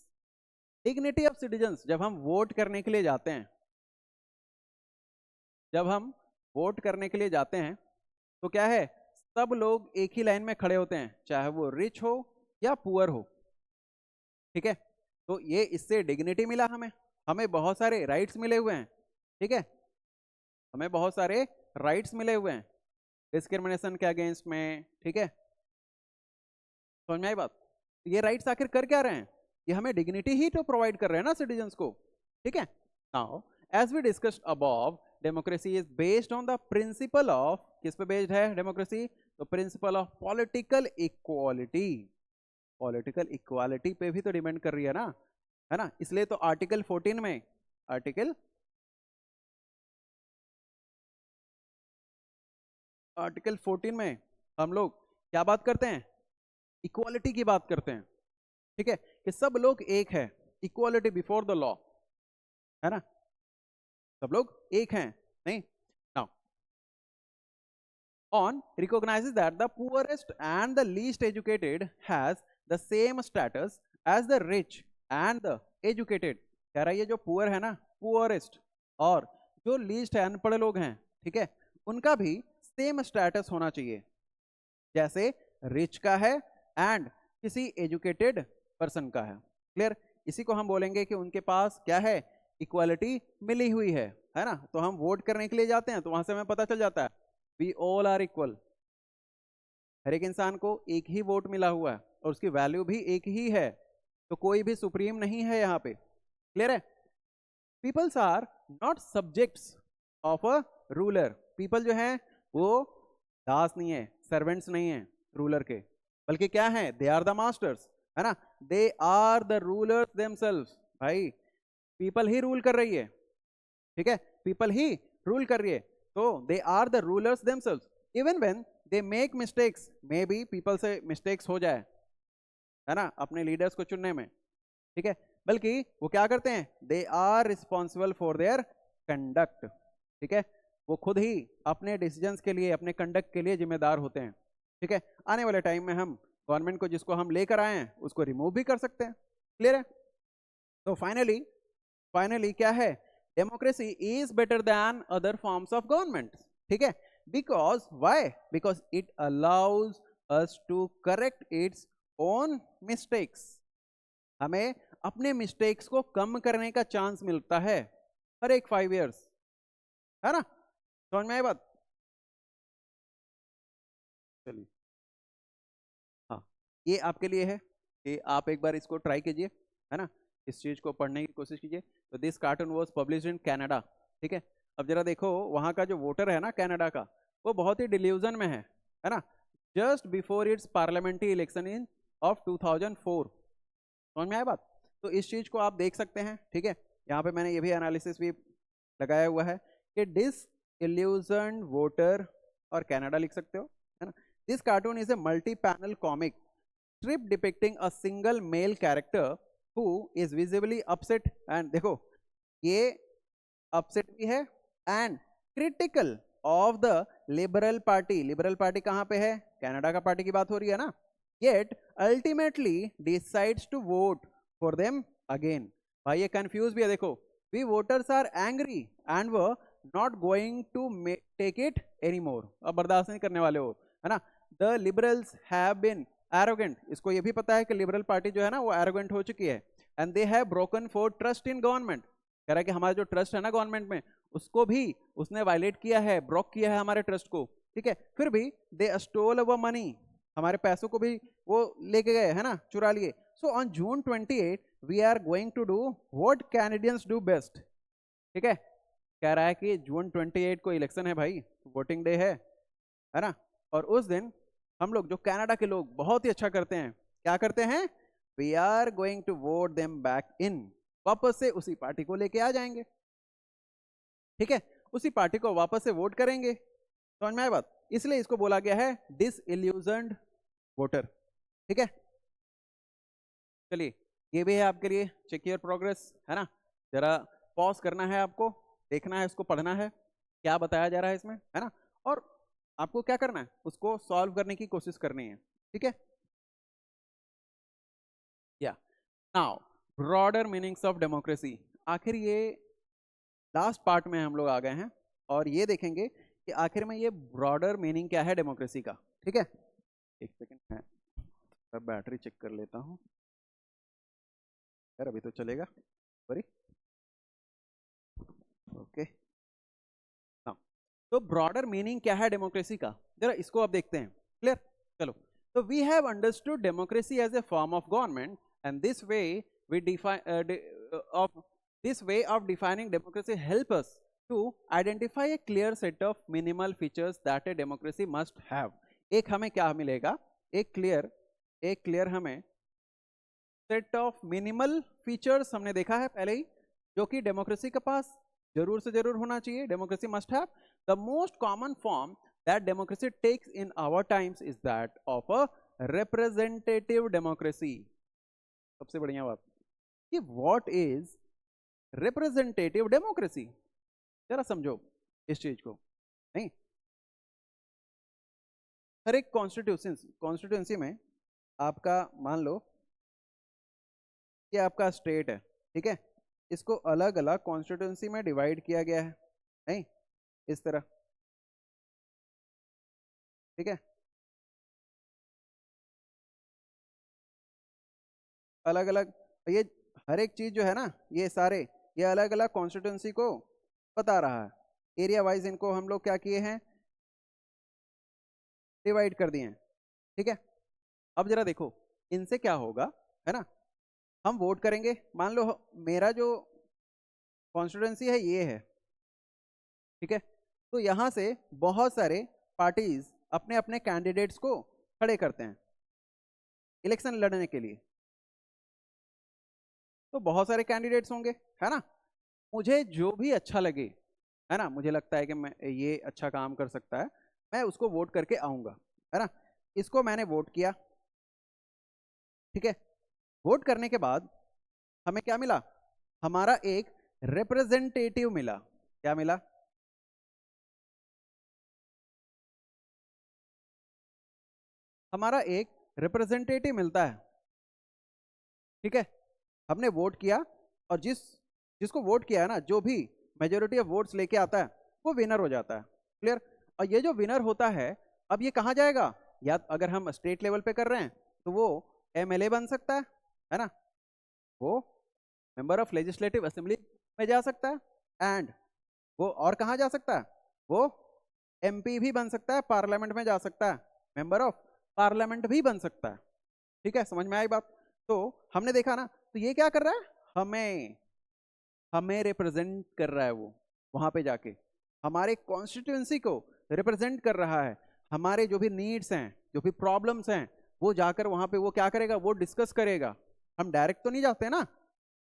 dignity of citizens, जब हम वोट करने के लिए जाते हैं, जब हम वोट करने के लिए जाते हैं तो क्या है, सब लोग एक ही लाइन में खड़े होते हैं, चाहे वो रिच हो या पुअर हो। ठीक है, तो ये इससे डिग्निटी मिला हमें, हमें बहुत सारे राइट्स मिले हुए हैं। ठीक है, हमें बहुत सारे राइट्स मिले हुए हैं। डिस्क्रिमिनेशन के अगेंस्ट में, ठीक है, समझ में आई बात? ये राइट्स आखिर कर क्या रहे हैं? ये हमें डिग्निटी ही तो प्रोवाइड कर रहे हैं ना सिटीजन्स को, ठीक है। Now as we discussed above, democracy is based on the principle of, किस पे बेस्ड है डेमोक्रेसी? तो principle of political equality. Political equality पे भी तो डिपेंड कर रही है ना, इसलिए तो आर्टिकल 14 में, आर्टिकल 14 में हम लोग क्या बात करते हैं? इक्वालिटी की बात करते हैं, ठीक है, कि सब लोग एक है, इक्वालिटी बिफोर द लॉ, है ना, सब लोग एक हैं, नहीं? Now on recognizes that the poorest and the least educated has the same status as the rich and the educated। कह रहा है ये जो पुअर है ना, पुअरेस्ट, और जो लीस्ट है, अनपढ़ लोग हैं, ठीक है, उनका भी सेम स्टेटस होना चाहिए जैसे रिच का है एंड किसी एजुकेटेड पर्सन का है। क्लियर? इसी को हम बोलेंगे कि उनके पास क्या है? इक्वालिटी मिली हुई है ना। तो हम वोट करने के लिए जाते हैं तो वहां से हमें पता चल जाता है वी ऑल आर इक्वल, हर एक इंसान को एक ही वोट मिला हुआ है और उसकी वैल्यू भी एक ही है, तो कोई भी सुप्रीम नहीं है यहाँ पे। क्लियर है? Peoples are not subjects of a ruler. People जो है वो दास नहीं है, सर्वेंट्स नहीं है रूलर के, बल्कि क्या है? दे आर द मास्टर्स, है ना, they are the rulers themselves. भाई पीपल ही रूल कर रही है, ठीक है, पीपल ही रूल कर रही है, तो they are the rulers themselves. Even when they make mistakes, may be people से मिस्टेक्स हो जाए, है ना, अपने लीडर्स को चुनने में, ठीक है, बल्कि वो क्या करते हैं? They are responsible for their conduct, ठीक है, वो खुद ही अपने डिसीजंस के लिए, अपने कंडक्ट के लिए जिम्मेदार होते हैं, ठीक है। आने वाले टाइम में हम गवर्नमेंट को, जिसको हम लेकर आए हैं, उसको रिमूव भी कर सकते हैं। क्लियर है? तो फाइनली क्या है? Democracy is better than other forms of government, ठीक है, because why? Because it allows us to correct its own mistakes. हमें अपने मिस्टेक्स को कम करने का चांस मिलता है हर एक 5 इयर्स, है ना। समझ में आई बात? चलिए, हाँ, ये आपके लिए है कि आप एक बार इसको ट्राई कीजिए, है ना, इस चीज को पढ़ने की कोशिश कीजिए। तो this cartoon was published in Canada, ठीक है। अब जरा देखो वहां का जो वोटर है ना कनाडा का, वो बहुत ही डिल्यूजन में है ना, just before it's parliamentary election in of 2004। समझ में आया बात? तो इस चीज को आप देख सकते हैं, ठीक है। यहाँ पे मैंने ये भी एनालिसिस भी लगाया हुआ है कि डिस इल्यूजन वोटर, और कनाडा लिख सकते हो, है ना। This cartoon is a multi panel comic strip depicting a single male character who is visibly upset, and देखो ये upset भी है and critical of the liberal party। liberal party कहाँ पे है? कनाडा का पार्टी की बात हो रही है ना। yet ultimately decides to vote for them again। भाई ये कंफ्यूज भी है, देखो, we voters are angry and were not going to take it anymore। अब बर्दाश्त नहीं करने वाले हो, है ना। the liberals have been arrogant, इसको ये भी पता है कि लिबरल पार्टी जो है ना वो एरोगेंट हो चुकी है, and they have broken for trust in government. कह रहा है कि हमारा जो ट्रस्ट है ना गवर्नमेंट में, उसको भी उसने वायलेट किया है, ब्रोक किया है हमारे ट्रस्ट को, ठीक है। फिर भी दे स्टोल अवर मनी, हमारे पैसों को भी वो लेके गए, है ना, चुरा लिए। So on June 28 we are going to do what Canadians do best, ठीक है। कह रहा है कि जून 28 को इलेक्शन है भाई, वोटिंग डे है ना, और उस दिन हम लोग, जो कनाडा के लोग बहुत ही अच्छा करते हैं, क्या करते हैं? We are going to vote them back in, वापस से उसी पार्टी को लेके आ जाएंगे, ठीक है, उसी पार्टी को वापस से वोट करेंगे। समझ में आया बात? इसलिए इसको बोला गया है डिसइल्यूजन्ड वोटर, ठीक है। चलिए, ये भी है आपके लिए चेक योर प्रोग्रेस, है ना। जरा पॉज करना है, आपको देखना है, इसको पढ़ना है, क्या बताया जा रहा है इसमें, है ना, और आपको क्या करना है? उसको सॉल्व करने की कोशिश करनी है, ठीक है। या now broader meanings of democracy. आखिर ये लास्ट पार्ट में हम लोग आ गए हैं और ये देखेंगे कि आखिर में ये ब्रॉडर मीनिंग क्या है डेमोक्रेसी का, ठीक है। एक सेकंड मैं बैटरी चेक कर लेता हूँ यार, अभी तो चलेगा, सॉरी, ओके। तो ब्रॉडर मीनिंग क्या है डेमोक्रेसी का? जरा इसको अब देखते हैं, क्लियर? चलो, तो we have understood democracy as a form of government and this way we define of this way of defining democracy help us to identify a clear set of minimal features that a democracy must have. एक हमें क्या मिलेगा? एक clear हमें set of minimal features हमने देखा है पहले ही, जो कि डेमोक्रेसी के पास जरूर से जरूर होना चाहिए. Democracy must have. The most common form that democracy takes in our times is that of a representative democracy. सबसे बढ़िया बात कि what is representative democracy, जरा समझो इस चीज को. नहीं, हर एक कॉन्स्टिट्यूंसी में आपका मान लो कि आपका स्टेट है, ठीक है, इसको अलग अलग कॉन्स्टिट्यूंसी में डिवाइड किया गया है, नहीं इस तरह, ठीक है, अलग अलग. ये हर एक चीज जो है ना, ये सारे ये अलग अलग कॉन्स्टिट्यूंसी को बता रहा है. एरिया वाइज इनको हम लोग क्या किए हैं, डिवाइड कर दिए हैं, ठीक है. अब जरा देखो इनसे क्या होगा, है ना. हम वोट करेंगे, मान लो मेरा जो कॉन्स्टिट्यूंसी है ये है, ठीक है, तो यहां से बहुत सारे पार्टीज अपने अपने कैंडिडेट्स को खड़े करते हैं इलेक्शन लड़ने के लिए. तो बहुत सारे कैंडिडेट्स होंगे, है ना. मुझे जो भी अच्छा लगे, है ना, मुझे लगता है कि मैं ये अच्छा काम कर सकता है, मैं उसको वोट करके आऊंगा, है ना. इसको मैंने वोट किया, ठीक है. वोट करने के बाद हमें क्या मिला, हमारा एक रिप्रेजेंटेटिव मिला. क्या मिला, हमारा एक रिप्रेजेंटेटिव मिलता है, ठीक है. हमने वोट किया और जिसको वोट किया है ना, जो भी मेजोरिटी ऑफ वोट्स लेके आता है वो विनर हो जाता है, क्लियर. और ये जो विनर होता है, अब ये कहाँ जाएगा, या अगर हम स्टेट लेवल पे कर रहे हैं तो वो एमएलए बन सकता है ना, वो मेंबर ऑफ लेजिस्लेटिव असेंबली में जा सकता है, एंड वो और कहाँ जा सकता है, वो एमपी भी बन सकता है, पार्लियामेंट में जा सकता है, मेंबर ऑफ पार्लियामेंट भी बन सकता है, ठीक है. समझ में आई बात? तो हमने देखा ना, तो ये क्या कर रहा है, हमें रिप्रेजेंट कर रहा है, वो वहां पे जाके हमारे कॉन्स्टिट्यूएंसी को रिप्रेजेंट कर रहा है. हमारे जो भी नीड्स हैं, जो भी प्रॉब्लम्स हैं, वो जाकर वहां पे वो क्या करेगा, वो डिस्कस करेगा. हम डायरेक्ट तो नहीं जाते ना,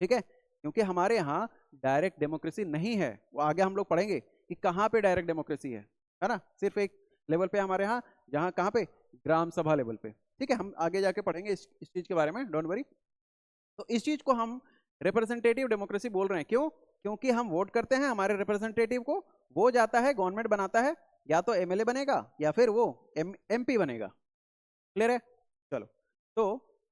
ठीक है, क्योंकि हमारे यहाँ डायरेक्ट डेमोक्रेसी नहीं है. वो आगे हम लोग पढ़ेंगे कि कहाँ पे डायरेक्ट डेमोक्रेसी है ना. सिर्फ एक लेवल पे हमारे यहाँ, जहाँ कहाँ पे, ग्राम सभा लेवल पे, ठीक है. हम आगे जाके पढ़ेंगे इस चीज के बारे में, डोंट वरी. तो इस चीज को हम रिप्रेजेंटेटिव डेमोक्रेसी बोल रहे हैं. क्यों? क्योंकि हम वोट करते हैं हमारे रिप्रेजेंटेटिव को, वो जाता है गवर्नमेंट बनाता है, या तो एमएलए बनेगा या फिर वो एमपी बनेगा. क्लियर है? चलो, तो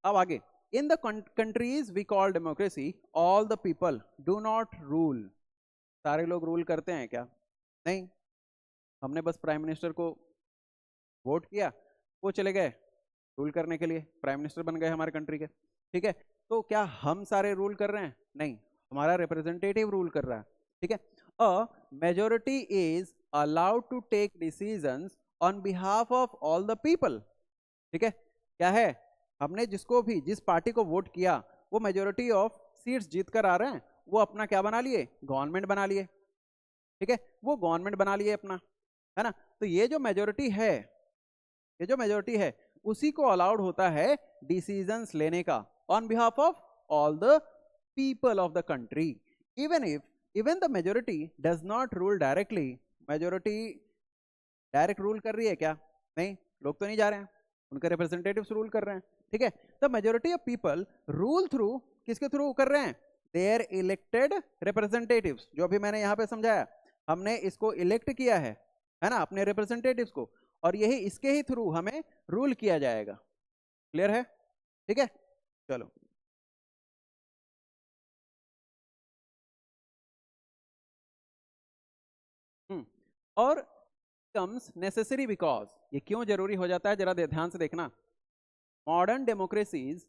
अब आगे. In the countries we call democracy all the people do not rule. सारे लोग रूल करते हैं क्या? नहीं. हमने बस प्राइम मिनिस्टर को वोट किया, वो चले गए रूल करने के लिए, प्राइम मिनिस्टर बन गए हमारे कंट्री के, ठीक है. तो क्या हम सारे रूल कर रहे हैं? नहीं, हमारा रिप्रेजेंटेटिव रूल कर रहा है, ठीक है. A majority is allowed to take decisions on behalf of all the people. ठीक है, क्या है, हमने जिसको भी, जिस पार्टी को वोट किया, वो मेजोरिटी ऑफ सीट्स जीत कर आ रहे हैं, वो अपना क्या बना लिए, गवर्नमेंट बना लिए, ठीक है, वो गवर्नमेंट बना लिए अपना, है ना. तो ये जो मेजोरिटी है, उसी को अलाउड होता है डिसीजंस लेने का on behalf of all the people of the country. Even the majority does not rule directly. Majority direct rule कर रही है क्या? नहीं, लोग तो नहीं जा रहे हैं, उनके रिप्रेजेंटेटिव्स रूल कर रहे हैं, ठीक है. The majority of people rule through, किसके थ्रू कर रहे हैं, देयर इलेक्टेड रिप्रेजेंटेटिव्स. जो अभी मैंने यहाँ पे समझाया, हमने इसको इलेक्ट किया है ना, अपने रिप्रेजेंटेटिव्स को, और यही इसके ही थ्रू हमें रूल किया जाएगा. क्लियर है? ठीक है, चलो. और कम्स नेसेसरी बिकॉज, ये क्यों जरूरी हो जाता है, जरा ध्यान से देखना. Modern democracies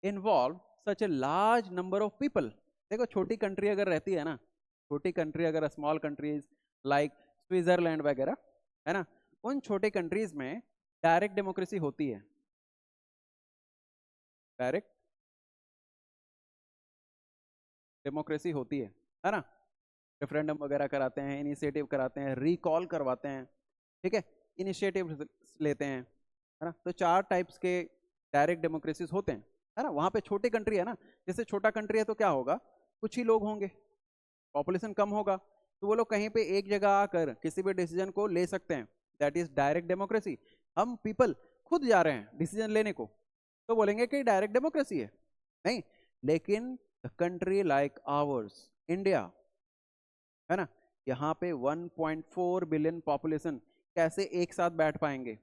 involve such a large number of people. देखो, छोटी कंट्री अगर रहती है ना, छोटी कंट्री अगर, स्मॉल कंट्रीज लाइक स्विट्जरलैंड वगैरह, है ना, उन छोटे कंट्रीज में डायरेक्ट डेमोक्रेसी होती है। डायरेक्ट डेमोक्रेसी होती है ना। रेफरेंडम वगैरह कराते हैं, इनिशिएटिव कराते हैं, रिकॉल करवाते हैं, ठीक है, इनिशिएटिव लेते हैं, है ना। तो 4 टाइप्स के डायरेक्ट डेमोक्रेसीज होते हैं, है ना। वहां पे छोटी कंट्री है ना, जैसे छोटा कंट्री है तो क्या होगा, कुछ ही लोग होंगे, पॉपुलेशन कम होगा, तो वो लोग कहीं पे एक जगह आकर किसी भी डिसीजन को ले सकते हैं, दैट इज डायरेक्ट डेमोक्रेसी। हम पीपल खुद जा रहे हैं डिसीजन लेने को, तो बोलेंगे कि डायरेक्ट डेमोक्रेसी है, नहीं। लेकिन the country like hours, India, है ना, यहाँ पे 1.4 बिलियन पॉपुलेशन, कैसे एक साथ बैठ पाएंगे,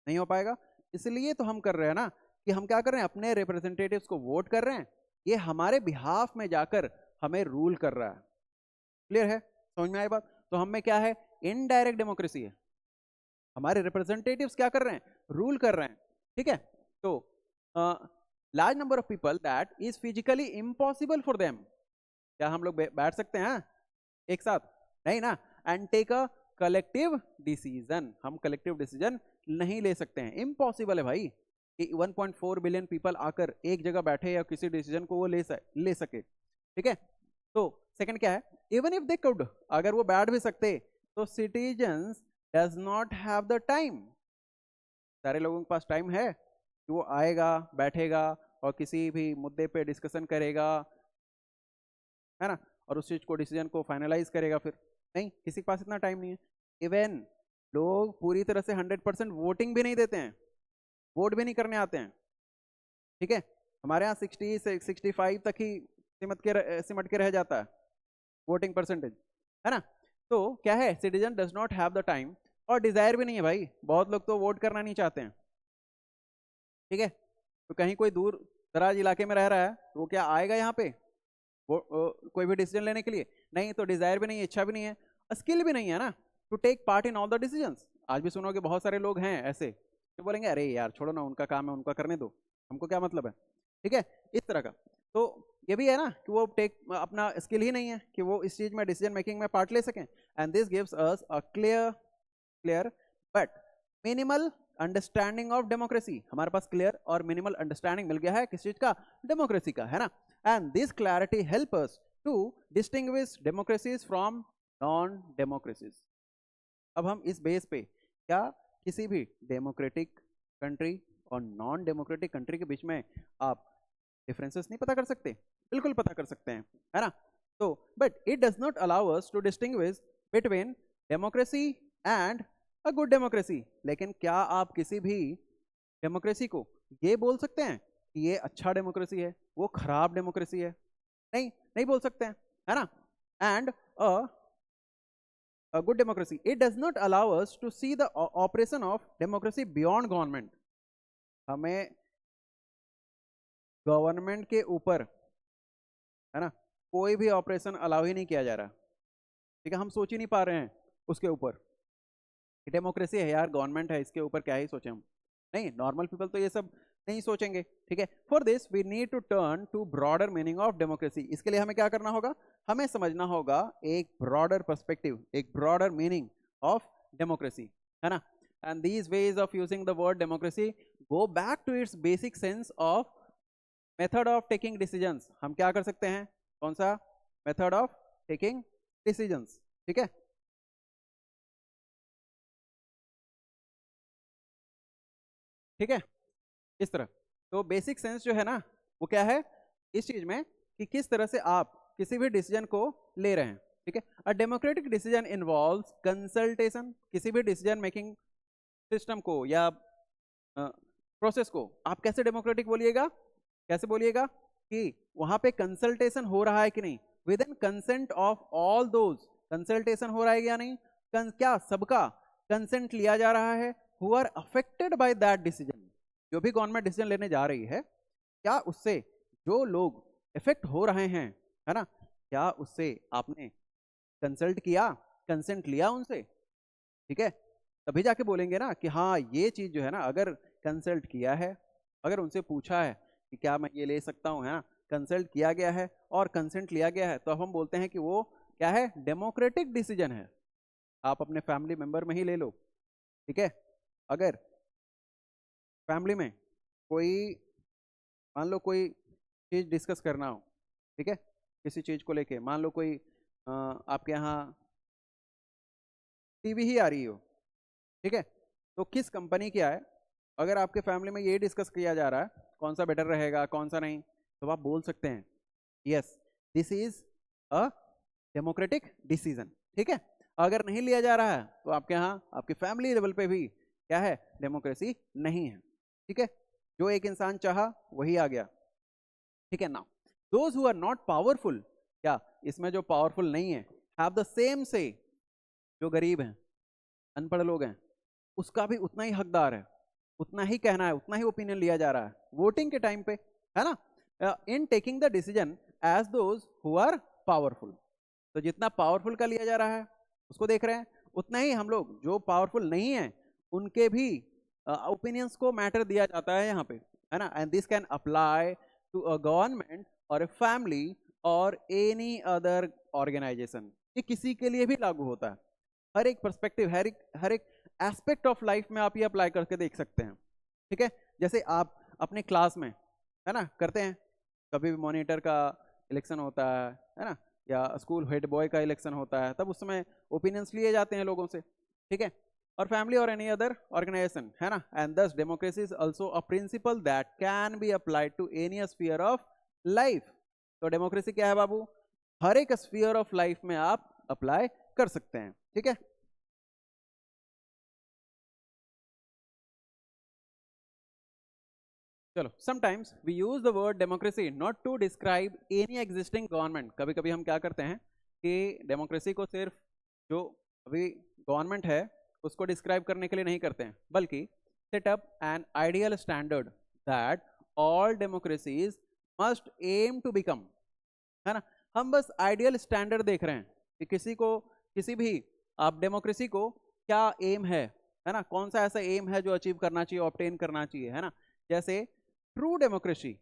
नहीं हो पाएगा। इसलिए तो हम कर रहे हैं ना, कि हम क्या कर रहे हैं, अपने रिप्रेजेंटेटिव्स को वोट कर रहे हैं, ये हमारे बिहाफ में जाकर हमें रूल कर रहा है। क्लियर है, समझ में आई बात। तो हम में क्या है, इनडायरेक्ट डेमोक्रेसी है, हमारे रिप्रेजेंटेटिव्स क्या कर रहे हैं, रूल कर रहे हैं, ठीक है। तो large number of people that is physically impossible for them, क्या हम लोग बैठ सकते हैं एक साथ, नहीं ना। And take a collective decision, हम कलेक्टिव डिसीजन नहीं ले सकते हैं, इम्पॉसिबल है भाई कि 1.4 बिलियन पीपल आकर एक जगह बैठे या किसी डिसीजन को वो ले सके, ठीक है। तो सेकंड क्या है, इवन इफ दे कुड, अगर वो बैठ भी सकते, तो citizens does not have the time, सारे लोगों के पास टाइम है कि वो आएगा, बैठेगा और किसी भी मुद्दे पे डिस्कशन करेगा, है ना, और उस चीज को, डिसीजन को फाइनलाइज करेगा, फिर नहीं, किसी के पास इतना टाइम नहीं है। इवन लोग पूरी तरह से 100% वोटिंग भी नहीं देते हैं, वोट भी नहीं करने आते हैं, ठीक है। हमारे यहाँ 60 से 65 तक ही सिमट के रह जाता है वोटिंग परसेंटेज, है ना। तो क्या है, citizen does not have the time, और डिजायर भी नहीं है भाई, बहुत लोग तो वोट करना नहीं चाहते हैं, ठीक है। तो कहीं कोई दूर दराज इलाके में रह रहा है, तो वो क्या आएगा यहाँ पे वो कोई भी डिसीजन लेने के लिए, नहीं। तो डिजायर भी नहीं है, इच्छा भी नहीं है, स्किल भी नहीं है ना, to take part in all the decisions. आज भी सुनोगे बहुत सारे लोग हैं ऐसे, तो बोलेंगे अरे यार छोड़ो ना, उनका काम है, उनका करने दो, हमको क्या मतलब है, ठीक है, इस तरह का। तो ये भी है ना कि वो अपना स्किल ही नहीं है कि वो इस चीज में डिसीजन मेकिंग में पार्ट ले सकें। And this gives us a clear but minimal understanding of democracy, हमारे पास क्लियर और मिनिमल अंडरस्टैंडिंग मिल गया है किस चीज का, डेमोक्रेसी का, है ना। And this clarity help us to distinguish democracies from non democracies. अब हम इस बेस पे क्या किसी भी डेमोक्रेटिक कंट्री और नॉन डेमोक्रेटिक कंट्री के बीच में आप डिफरेंसेस नहीं पता कर सकते, बिल्कुल पता कर सकते हैं, है ना। तो but it does not allow us to distinguish between democracy and a good democracy. लेकिन क्या आप किसी भी डेमोक्रेसी को ये बोल सकते हैं कि ये अच्छा डेमोक्रेसी है, वो खराब डेमोक्रेसी है, नहीं, नहीं बोल सकते हैं, है ना। And a good democracy, it does not allow us to see the operation of democracy beyond government, हमें गवर्नमेंट के ऊपर, है ना, कोई भी ऑपरेशन अलाउ ही नहीं किया जा रहा, ठीक है। हम सोच ही नहीं पा रहे हैं उसके ऊपर, डेमोक्रेसी है यार, गवर्नमेंट है, इसके ऊपर क्या ही सोचे हम, नहीं, नॉर्मल पीपल तो ये सब नहीं सोचेंगे, ठीक है। For this we need to turn to broader meaning of democracy, इसके लिए हमें क्या करना होगा, हमें समझना होगा एक ब्रॉडर पर्सपेक्टिव, एक ब्रॉडर मीनिंग ऑफ डेमोक्रेसी, है ना। And these ways of using the word democracy go back to its basic sense of method of taking decisions. हम क्या कर सकते हैं, कौन सा, मेथड ऑफ टेकिंग डिसीजंस, ठीक है। ठीक है, इस तरह। तो बेसिक सेंस जो है ना, वो क्या है इस चीज में, कि किस तरह से आप किसी भी डिसीजन को ले रहे हैं, ठीक है। अ डेमोक्रेटिक डिसीजन इन्वॉल्व्स कंसल्टेशन, किसी भी डिसीजन मेकिंग सिस्टम को या प्रोसेस को आप कैसे डेमोक्रेटिक बोलिएगा, कैसे बोलिएगा कि वहां पे कंसल्टेशन हो रहा है कि नहीं, with in consent of all those, consultation हो रहा है या नहीं, क्या सबका कंसेंट लिया जा रहा है, who are affected by that decision, जो भी गवर्नमेंट डिसीजन लेने जा रही है, क्या उससे जो लोग इफेक्ट हो रहे हैं, है ना, क्या उससे आपने कंसल्ट किया, कंसेंट लिया उनसे, ठीक है। तभी जाके बोलेंगे ना कि हाँ ये चीज जो है ना, अगर कंसल्ट किया है, अगर उनसे पूछा है कि क्या मैं ये ले सकता हूँ, है ना, कंसल्ट किया गया है और कंसेंट लिया गया है, तो अब हम बोलते हैं कि वो क्या है, डेमोक्रेटिक डिसीजन है, आप अपने फैमिली मेंबर में ही ले लो, ठीक है। अगर फैमिली में कोई, मान लो कोई चीज डिस्कस करना हो, ठीक है, किसी चीज को लेके, मान लो कोई आपके यहाँ टीवी ही आ रही हो, ठीक है, तो किस कंपनी की है, अगर आपके फैमिली में ये डिस्कस किया जा रहा है कौन सा बेटर रहेगा कौन सा नहीं, तो आप बोल सकते हैं yes this is a democratic decision, ठीक है। अगर नहीं लिया जा रहा है तो आपके यहाँ आपकी फैमिली लेवल पे भी क्या है, डेमोक्रेसी नहीं है, ठीक है। जो एक इंसान चाहा वही आ गया, ठीक है। Now those who are not powerful, क्या इसमें जो पावरफुल नहीं है, हैव द सेम से, जो गरीब हैं अनपढ़ लोग हैं उसका भी उतना ही हकदार है, उतना ही कहना है, उतना ही ओपिनियन लिया जा रहा है वोटिंग के टाइम पे, है ना, in taking the decision as those who are powerful. तो जितना पावरफुल का लिया जा रहा है उसको देख रहे हैं, उतना ही हम लोग जो पावरफुल नहीं है उनके भी ओपिनियंस को मैटर दिया जाता है यहाँ पे, है ना। And this can apply to a government और ए फैमिली और एनी अदर ऑर्गेनाइजेशन, ये किसी के लिए भी लागू होता है। हर एक पर्सपेक्टिव, हर एक एस्पेक्ट ऑफ लाइफ में आप ये अप्लाई करके देख सकते हैं, ठीक है। जैसे आप अपने क्लास में, है ना, करते हैं, कभी भी मॉनिटर का इलेक्शन होता है ना, या स्कूल हेड बॉय का इलेक्शन होता है, तब उस समय ओपिनियंस लिए जाते हैं लोगों से, ठीक है। और फैमिली और एनी अदर ऑर्गेनाइजेशन, है ना। And thus democracy is also a principle that can be applied to any sphere of life. तो डेमोक्रेसी क्या है बाबू, हर एक स्फीयर ऑफ लाइफ में आप अप्लाई कर सकते हैं, ठीक है। चलो, sometimes we use the word democracy not to describe any existing government. कभी कभी हम क्या करते हैं कि डेमोक्रेसी को सिर्फ जो अभी गवर्नमेंट है उसको डिस्क्राइब करने के लिए नहीं करते हैं, बल्कि set up an ideal standard that all democracies must aim to become, है ना। हम बस आइडियल स्टैंडर्ड देख रहे हैं कि किसी को, किसी भी आप डेमोक्रेसी को क्या एम है ना, कौन सा ऐसा एम है जो अचीव करना चाहिए, ऑब्टेन करना चाहिए, है ना। जैसे true democracy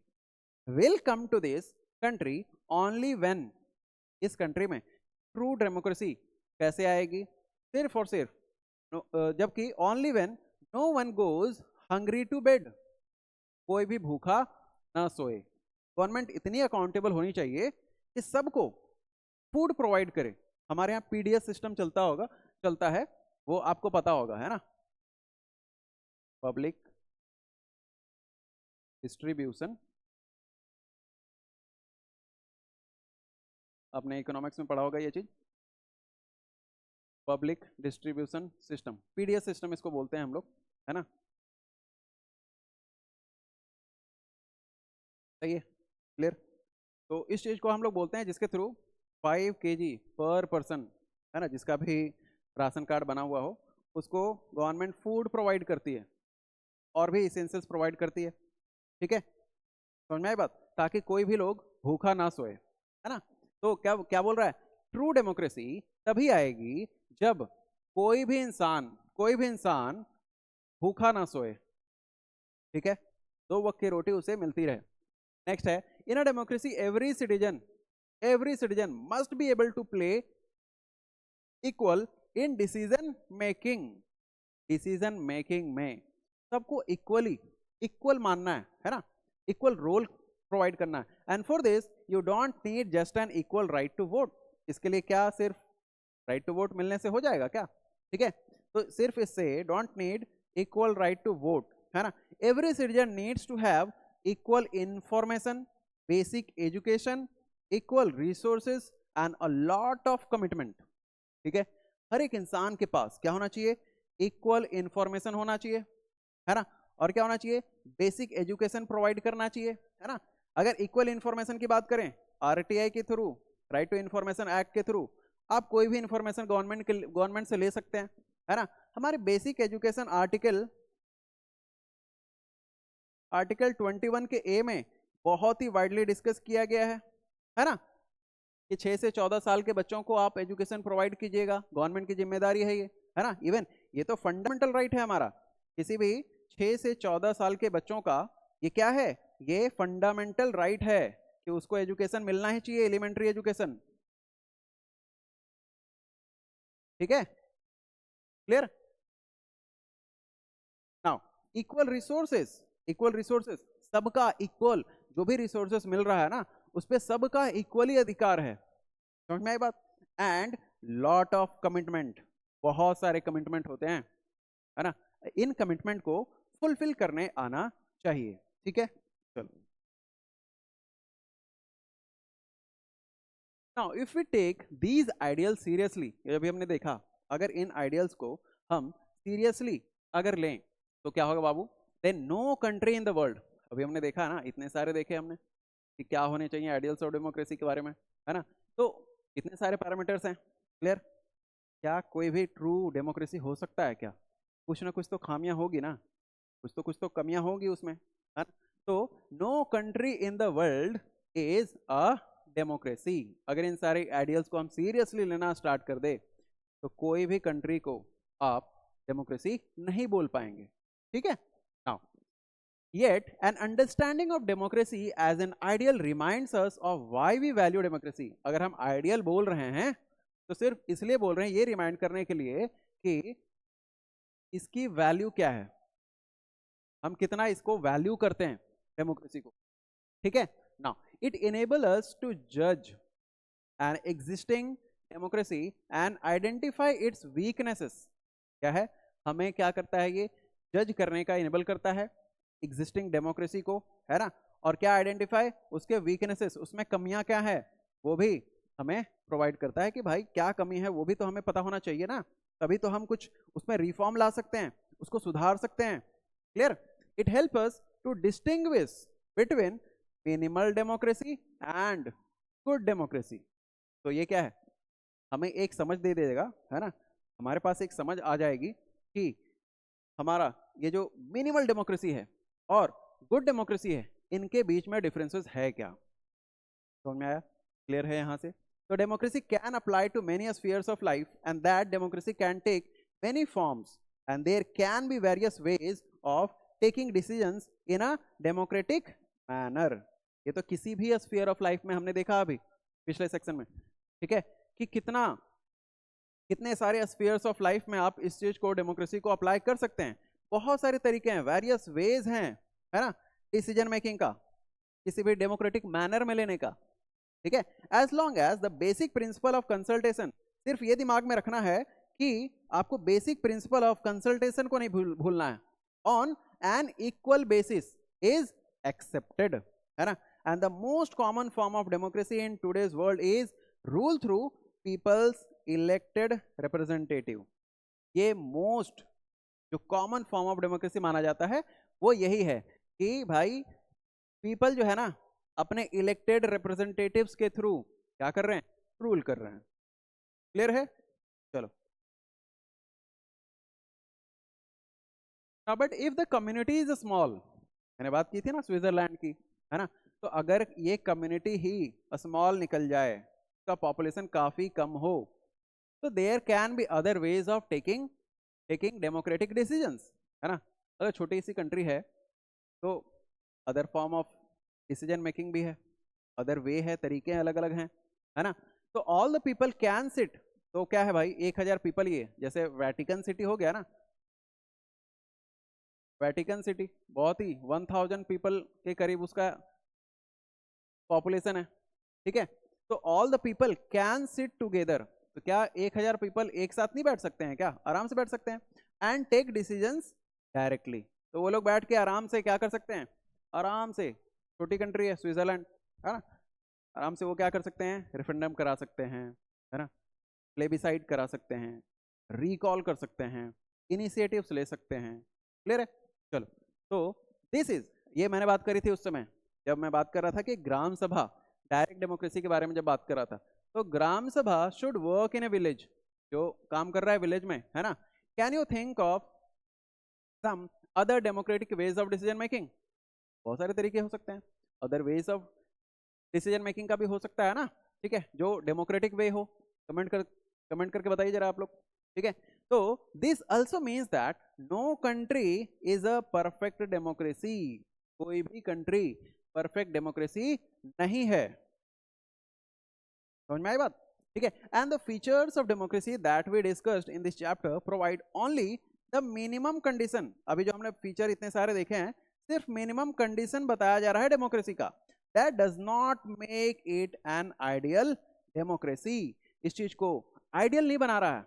will come to this country only when, इस कंट्री में ट्रू डेमोक्रेसी कैसे आएगी, सिर्फ और सिर्फ जबकि only when no one goes hungry to bed, कोई भी भूखा ना सोए। गवर्नमेंट इतनी अकाउंटेबल होनी चाहिए कि सबको फूड प्रोवाइड करे। हमारे यहाँ पीडीएस सिस्टम चलता है, वो आपको पता होगा, है ना, पब्लिक डिस्ट्रीब्यूशन, आपने इकोनॉमिक्स में पढ़ा होगा ये चीज, public distribution system, PDS system इसको बोलते हैं हम लोग, है ना। सही है, क्लियर। तो इस चीज को हम लोग बोलते हैं जिसके थ्रू 5 kg पर पर्सन, है ना, जिसका भी राशन कार्ड बना हुआ हो उसको गवर्नमेंट फूड प्रोवाइड करती है और भी इसेंशियल्स प्रोवाइड करती है, ठीक है। समझ में आई बात, ताकि कोई भी लोग भूखा ना सोए, है ना। तो क्या क्या बोल रहा है, ट्रू डेमोक्रेसी तभी आएगी जब कोई भी इंसान भूखा ना सोए, ठीक है, 2 वक्त की रोटी उसे मिलती रहे। नेक्स्ट है, in a democracy every citizen must be able to play equal in decision making में सबको इक्वल मानना है ना, इक्वल रोल प्रोवाइड करना है। And for this you don't need just an equal right to vote. इसके लिए क्या सिर्फ राइट टू वोट मिलने से हो जाएगा क्या, ठीक है। तो सिर्फ इससे don't need equal right to vote, है ना। Every citizen needs to have equal information, basic education, equal resources and a lot of commitment, ठीक है। हर एक इंसान के पास क्या होना चाहिए, इक्वल इंफॉर्मेशन होना चाहिए, है ना, और क्या होना चाहिए, बेसिक एजुकेशन प्रोवाइड करना चाहिए, है ना। अगर इक्वल इंफॉर्मेशन की बात करें, आरटीआई के through, right to information act के थ्रू आप कोई भी इंफॉर्मेशन गवर्नमेंट से ले सकते हैं, है ना। हमारे बेसिक एजुकेशन आर्टिकल 21 के ए में बहुत ही वाइडली डिस्कस किया गया है ना, कि 6 से 14 साल के बच्चों को आप एजुकेशन प्रोवाइड कीजिएगा, गवर्नमेंट की जिम्मेदारी है ये, है ना। इवन ये तो फंडामेंटल राइट है हमारा, किसी भी 6 से 14 साल के बच्चों का ये क्या है, ये फंडामेंटल राइट है कि उसको एजुकेशन मिलना ही चाहिए, एलिमेंट्री एजुकेशन, ठीक है। क्लियर? नाउ इक्वल रिसोर्सेस, सबका इक्वल, जो भी रिसोर्सेस मिल रहा है ना उस पे सबका इक्वली अधिकार है, समझ में आई बात? एंड लॉट ऑफ कमिटमेंट, बहुत सारे कमिटमेंट होते हैं, है ना, इन कमिटमेंट को फुलफिल करने आना चाहिए, ठीक है? चलो, now if we take these ideals seriously, अभी हमने देखा अगर इन आइडियल्स को हम सीरियसली अगर लें तो क्या होगा बाबू? Then no country in the world, अभी हमने देखा ना, इतने सारे देखे हमने कि क्या होने चाहिए आइडियल्स ऑफ डेमोक्रेसी के बारे में, है ना, तो इतने सारे पैरामीटर्स हैं, क्लियर? क्या कोई भी ट्रू डेमोक्रेसी हो सकता है क्या? कुछ ना कुछ तो खामियां होगी ना, कुछ तो कमियां होगी उसमें, है ना? तो no country in the world is a democracy, अगर इन सारे आइडियल्स को हम सीरियसली लेना स्टार्ट कर दे तो कोई भी कंट्री को आप डेमोक्रेसी नहीं बोल पाएंगे, ठीक है? Now yet an understanding of democracy as an ideal reminds us of why we value democracy, अगर हम आइडियल बोल रहे हैं तो सिर्फ इसलिए बोल रहे हैं, ये रिमाइंड करने के लिए कि इसकी वैल्यू क्या है, हम कितना इसको वैल्यू करते हैं डेमोक्रेसी को, ठीक है? Now it enable us to जज an existing democracy and identify its weaknesses, क्या है, हमें क्या करता है, ये जज करने का इनेबल करता है एग्जिस्टिंग डेमोक्रेसी को, है ना, और क्या आइडेंटिफाई उसके वीकनेसेस, उसमें कमियां क्या है वो भी हमें प्रोवाइड करता है कि भाई क्या कमी है वो भी तो हमें पता होना चाहिए ना, तभी तो हम कुछ उसमें रिफॉर्म ला सकते हैं, उसको सुधार सकते हैं, clear? It help us to distinguish between minimal democracy and good democracy, तो ये क्या है, हमें एक समझ दे देगा, है ना, हमारे पास एक समझ आ जाएगी कि हमारा ये जो मिनिमल डेमोक्रेसी है और गुड डेमोक्रेसी है इनके बीच में डिफरेंसेस है क्या, समझ में आया? क्लियर है यहाँ से? तो democracy can apply to many spheres of life and that democracy can take many forms and there can be various ways of taking decisions in a democratic manner, ये तो किसी भी स्फीयर ऑफ लाइफ में हमने देखा अभी पिछले section में, ठीक है, कि कितने सारे स्फीयर्स ऑफ लाइफ में आप इस चीज को डेमोक्रेसी को अप्लाई कर सकते हैं, बहुत सारे तरीके हैं, वेरियस वेज हैं, है ना, डिसीजन मेकिंग का, किसी भी डेमोक्रेटिक मैनर में लेने का, ठीक है, as long as the basic principle of consultation, सिर्फ ये दिमाग में रखना है कि आपको बेसिक प्रिंसिपल ऑफ कंसल्टेशन को नहीं भूलना है, on an equal basis is accepted, है ना, and the most common form of democracy in today's world is rule through people's elected representative, ये मोस्ट जो कॉमन फॉर्म ऑफ डेमोक्रेसी माना जाता है वो यही है कि भाई पीपल जो है ना अपने इलेक्टेड रिप्रेजेंटेटिव्स के थ्रू क्या कर रहे हैं, रूल कर रहे हैं, क्लियर है? चलो, but if the community is small, मैंने बात की थी ना स्विट्जरलैंड की, है ना, तो अगर ये कम्युनिटी ही स्मॉल निकल जाए, उसका पॉपुलेशन काफी कम हो, तो there can be other ways of taking democratic decisions, है ना, अगर छोटी सी कंट्री है तो other form of decision making भी है, अदर वे है, तरीके अलग अलग हैं, है ना, तो all the people can sit, तो क्या है भाई 1000 पीपल, ये जैसे वेटिकन सिटी हो गया ना, वेटिकन सिटी बहुत ही 1000 पीपल के करीब उसका पॉपुलेशन है, ठीक है, तो all the people can sit together, तो क्या 1000 पीपल एक साथ नहीं बैठ सकते हैं क्या? आराम से बैठ सकते हैं, एंड टेक डिसीजंस डायरेक्टली, तो वो लोग बैठ के आराम से क्या कर सकते हैं, आराम से, छोटी कंट्री है स्विट्जरलैंड, है ना, आराम से वो क्या कर सकते हैं, रेफरेंडम करा सकते हैं, है ना, प्लेबिसाइड करा सकते हैं, रिकॉल कर सकते हैं, इनिशिएटिव्स ले सकते हैं, क्लियर है? चलो, तो दिस इज, ये मैंने बात करी थी उस समय जब मैं बात कर रहा था कि ग्राम सभा, डायरेक्ट डेमोक्रेसी के बारे में जब बात कर रहा था, तो gram sabha should work in a village, जो काम कर रहा है विलेज में, है ना, can you think of some other democratic ways of decision making, बहुत सारे तरीके हो सकते हैं, other ways of decision making का भी हो सकता है ना, ठीक है, जो डेमोक्रेटिक वे हो, कमेंट करके बताइए जरा आप लोग, ठीक है, तो this also means that no country is a perfect democracy, कोई भी कंट्री परफेक्ट डेमोक्रेसी नहीं है, समझ में आई बात? ठीक है. And the features of democracy that we discussed in this chapter provide only the minimum condition. अभी जो हमने फीचर इतने सारे देखे हैं, सिर्फ मिनिमम कंडीशन बताया जा रहा है डेमोक्रेसी का. That does not make it an ideal democracy. इस चीज को आइडियल नहीं बना रहा है.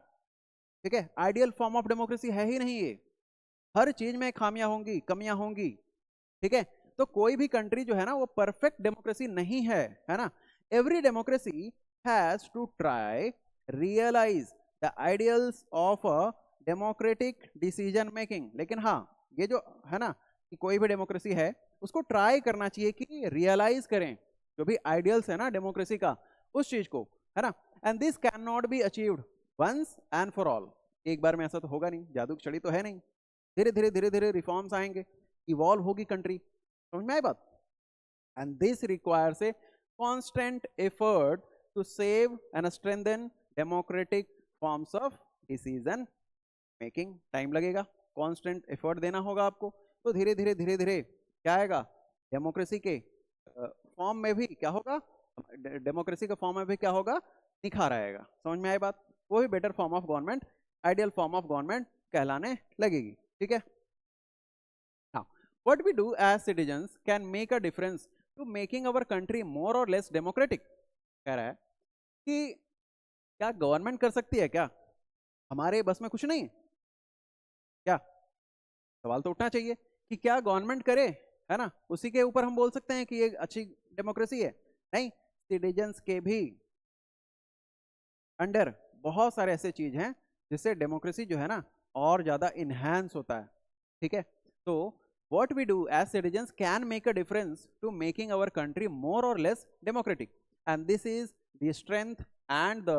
ठीक है, आइडियल फॉर्म ऑफ डेमोक्रेसी है ही नहीं ये. हर चीज में खामियां होंगी, कमियां होंगी. ठीक है, तो कोई भी कंट्री जो है ना वो परफेक्ट डेमोक्रेसी नहीं है ना. Every democracy has to try realise the ideals of a democratic decision making. लेकिन हाँ, ये जो है ना कि कोई भी डेमोक्रेसी है उसको ट्राई करना चाहिए कि रियलाइज करें जो भी आइडियल्स है ना डेमोक्रेसी का, उस चीज को, है ना. And this cannot be achieved once and for all. एक बार में ऐसा तो होगा नहीं, जादू की छड़ी तो है नहीं. धीरे धीरे रिफॉर्म्स आएंगे, इवॉल्व होगी कंट्री. समझ में आई बात. And this requires a constant effort to save and strengthen democratic forms of decision making. Time लगेगा, कांस्टेंट एफर्ट देना होगा आपको. तो धीरे धीरे क्या आएगा, डेमोक्रेसी के फॉर्म में भी क्या होगा, डेमोक्रेसी के फॉर्म में भी क्या होगा, निखार आएगा. समझ में आई बात. वो भी better form of government, ideal form of government कहलाने लगेगी. ठीक है. Now what we do as citizens can make a difference to making our country more or less democratic. कह रहा है कि क्या गवर्नमेंट कर सकती है क्या, हमारे बस में कुछ नहीं. क्या सवाल तो उठना चाहिए कि क्या गवर्नमेंट करे, है ना, उसी के ऊपर हम बोल सकते हैं कि ये अच्छी डेमोक्रेसी है. नहीं, सिटीजन्स के भी अंडर बहुत सारे ऐसे चीज हैं जिससे डेमोक्रेसी जो है ना और ज्यादा इनहैंस होता है. ठीक है. तो what we do as citizens can make a difference to making our country more or less democratic, and this is the strength and the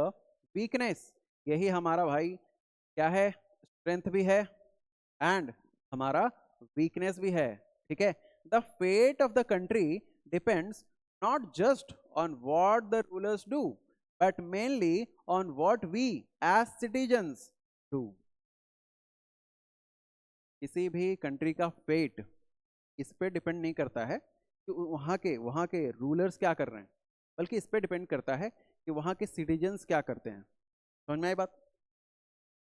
weakness. यही हमारा भाई क्या है, स्ट्रेंथ भी है एंड हमारा वीकनेस भी है. ठीक है. The fate of the country depends not just on what the rulers do but mainly on what we as citizens do. किसी भी कंट्री का फेट इस पे डिपेंड नहीं करता है कि वहाँ के रूलर्स क्या कर रहे हैं, बल्कि इस पे डिपेंड करता है कि वहाँ के सिटीजन्स क्या करते हैं. समझ में आई बात.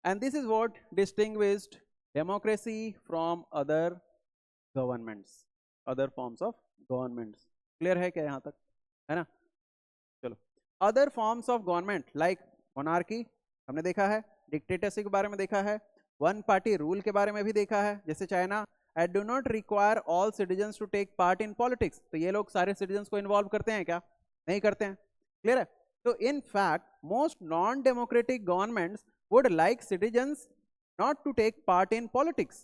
And this is what distinguished democracy from other governments, other forms of governments. Clear है क्या यहाँ तक, है ना. चलो, other forms of government like monarchy हमने देखा है, डिक्टेटरशिप के बारे में देखा है, वन पार्टी रूल के बारे में भी देखा है, जैसे China. And do not require all citizens to take part in politics. तो ये लोग सारे सिटीजन्स को इन्वॉल्व करते हैं क्या, नहीं करते हैं. क्लियर है. तो in fact most non democratic governments would like citizens not to take part in politics.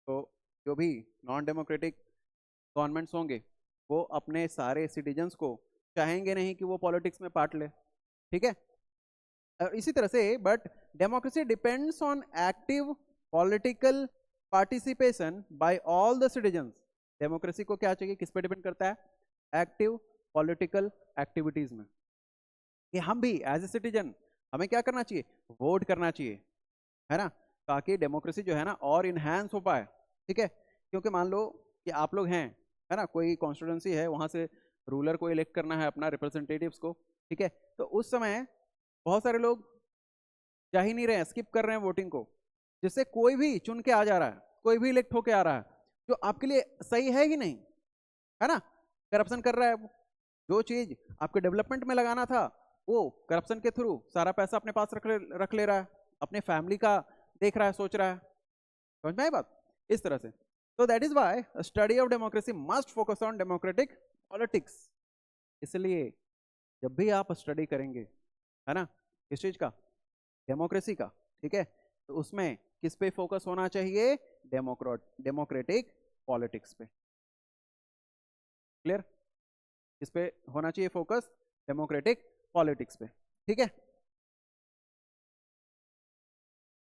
तो जो भी नॉन डेमोक्रेटिक गवर्नमेंट्स होंगे वो अपने सारे सिटीजन्स को चाहेंगे नहीं कि वो पॉलिटिक्स में पार्ट ले. ठीक है. इसी तरह से but democracy depends on active political participation by all the citizens. Democracy को क्या चाहिए, किस पे डिपेंड करता है, एक्टिव पॉलिटिकल एक्टिविटीज में. कि हम भी एज ए सिटीजन हमें क्या करना चाहिए, वोट करना चाहिए, है ना, ताकि डेमोक्रेसी जो है ना और इनहैंस हो पाए. ठीक है. क्योंकि मान लो कि आप लोग हैं, है ना, कोई कॉन्स्टिट्यूंसी है, वहां से रूलर को इलेक्ट करना है, अपना रिप्रेजेंटेटिव्स को. ठीक है. तो उस समय बहुत सारे लोग जा ही नहीं रहे हैं, स्किप कर रहे हैं वोटिंग को, जिससे कोई भी चुन के आ जा रहा है, कोई भी इलेक्ट होके आ रहा है जो आपके लिए सही है ही नहीं, है ना. करप्शन कर रहा है वो. जो चीज आपके डेवलपमेंट में लगाना था वो करप्शन के थ्रू सारा पैसा अपने पास रख ले रहा है, अपने फैमिली का देख रहा है, सोच रहा है. समझ में आई बात. इस तरह से. तो that is why study of democracy must focus on democratic politics. इसलिए जब भी आप स्टडी करेंगे, है ना, किस चीज का, डेमोक्रेसी का, ठीक है, तो उसमें किस पे फोकस होना चाहिए, डेमोक्रेटिक पॉलिटिक्स पे. क्लियर. किस पे होना चाहिए फोकस, डेमोक्रेटिक पॉलिटिक्स पे. ठीक है.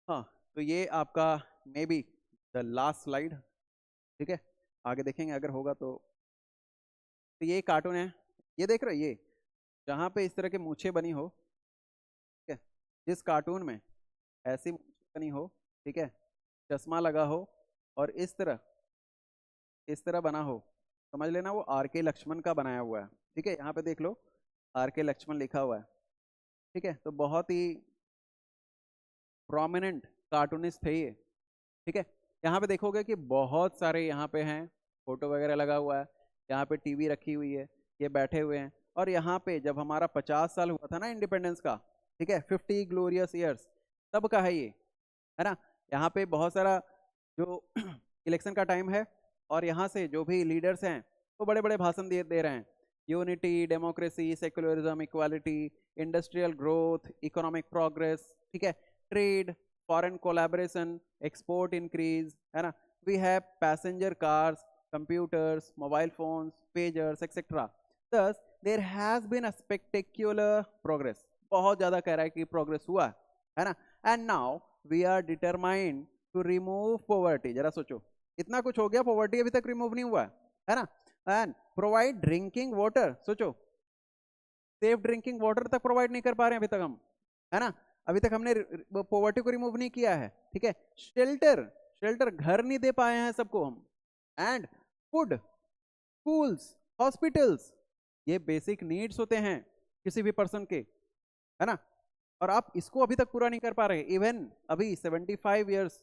हाँ, तो ये आपका may be the last slide. ठीक है. आगे देखेंगे अगर होगा तो ये कार्टून है, ये देख रहे हो, ये जहाँ पे इस तरह की मूछें बनी हो, ठीक है, जिस कार्टून में ऐसी मूछें बनी हो, ठीक है, चश्मा लगा हो और इस तरह बना हो, समझ लेना वो आर के लक्ष्मण का बनाया हुआ है. ठीक है. यहाँ पे देख लो, आर के लक्ष्मण लिखा हुआ है. ठीक है, तो बहुत ही प्रोमिनेंट कार्टूनिस्ट थे ये। ठीक है, यहाँ पे देखोगे कि बहुत सारे यहाँ पे हैं, फोटो वगैरह लगा हुआ है, यहाँ पे टीवी रखी हुई है, ये बैठे हुए हैं। और यहाँ पे जब हमारा 50 साल हुआ था ना इंडिपेंडेंस का, ठीक है, 50 ग्लोरियस ईयर्स, तब का है ये, है ना। यहाँ पे बहुत सारा जो इलेक्शन का टाइम है, और यहाँ से जो भी लीडर्स हैं वो बड़े बड़े भाषण दे रहे हैं। Unity, democracy, secularism, equality, industrial growth, economic progress, ठीक है, trade, foreign collaboration, export increase, है ना। We have passenger cars, computers, mobile phones, pagers, etcetera. Thus there has been a spectacular progress, बहुत ज्यादा कह रहा है कि प्रोग्रेस हुआ है ना। And now we are determined to remove poverty. जरा सोचो, इतना कुछ हो गया, पॉवर्टी अभी तक रिमूव नहीं हुआ है ना। एंड प्रोवाइड ड्रिंकिंग वाटर, सोचो, सेफ ड्रिंकिंग वाटर तक प्रोवाइड नहीं कर पा रहे हैं अभी तक हम, है ना। अभी तक हमने पॉवर्टी को रिमूव नहीं किया है, ठीक है। शेल्टर, शेल्टर घर नहीं दे पाए हैं सबको हम। एंड फूड, स्कूल्स, हॉस्पिटल्स, ये बेसिक नीड्स होते हैं किसी भी पर्सन के, है ना। और आप इसको अभी तक पूरा नहीं कर पा रहे। इवन अभी 75 ईयर्स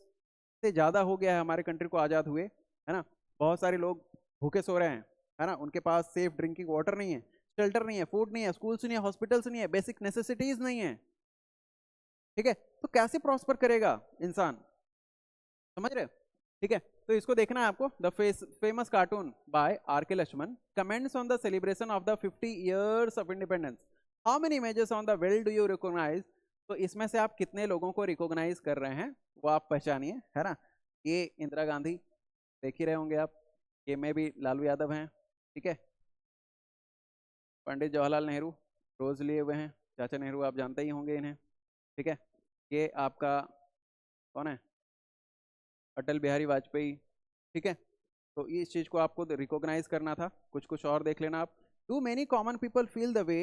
से ज्यादा हो गया है हमारे कंट्री को आजाद हुए, है ना। बहुत सारे लोग भूखे सो रहे हैं, है ना, उनके पास सेफ ड्रिंकिंग वाटर नहीं है, शेल्टर नहीं है, फूड नहीं है, स्कूल्स नहीं है, हॉस्पिटल्स नहीं है, बेसिक नेसेसिटीज नहीं है, ठीक है। तो कैसे प्रॉस्पर करेगा इंसान, समझ रहे हो? ठीक है, तो इसको देखना है आपको। The famous cartoon by R K Laxman comments on the celebration of the 50 years of independence. How many images on the well do you recognise? तो इसमें से आप कितने लोगों को रिकॉग्नाइज कर रहे हैं वो आप पहचानिए, है ना। ये इंदिरा गांधी देख ही रहे होंगे आप, ये में भी लालू यादव हैं, ठीक है। पंडित जवाहरलाल नेहरू रोज लिए हुए हैं, चाचा नेहरू आप जानते ही होंगे इन्हें, ठीक है। ये आपका कौन है, अटल बिहारी वाजपेयी, ठीक है। तो इस चीज को आपको रिकॉग्नाइज करना था। कुछ कुछ और देख लेना आप। Do many common people feel the way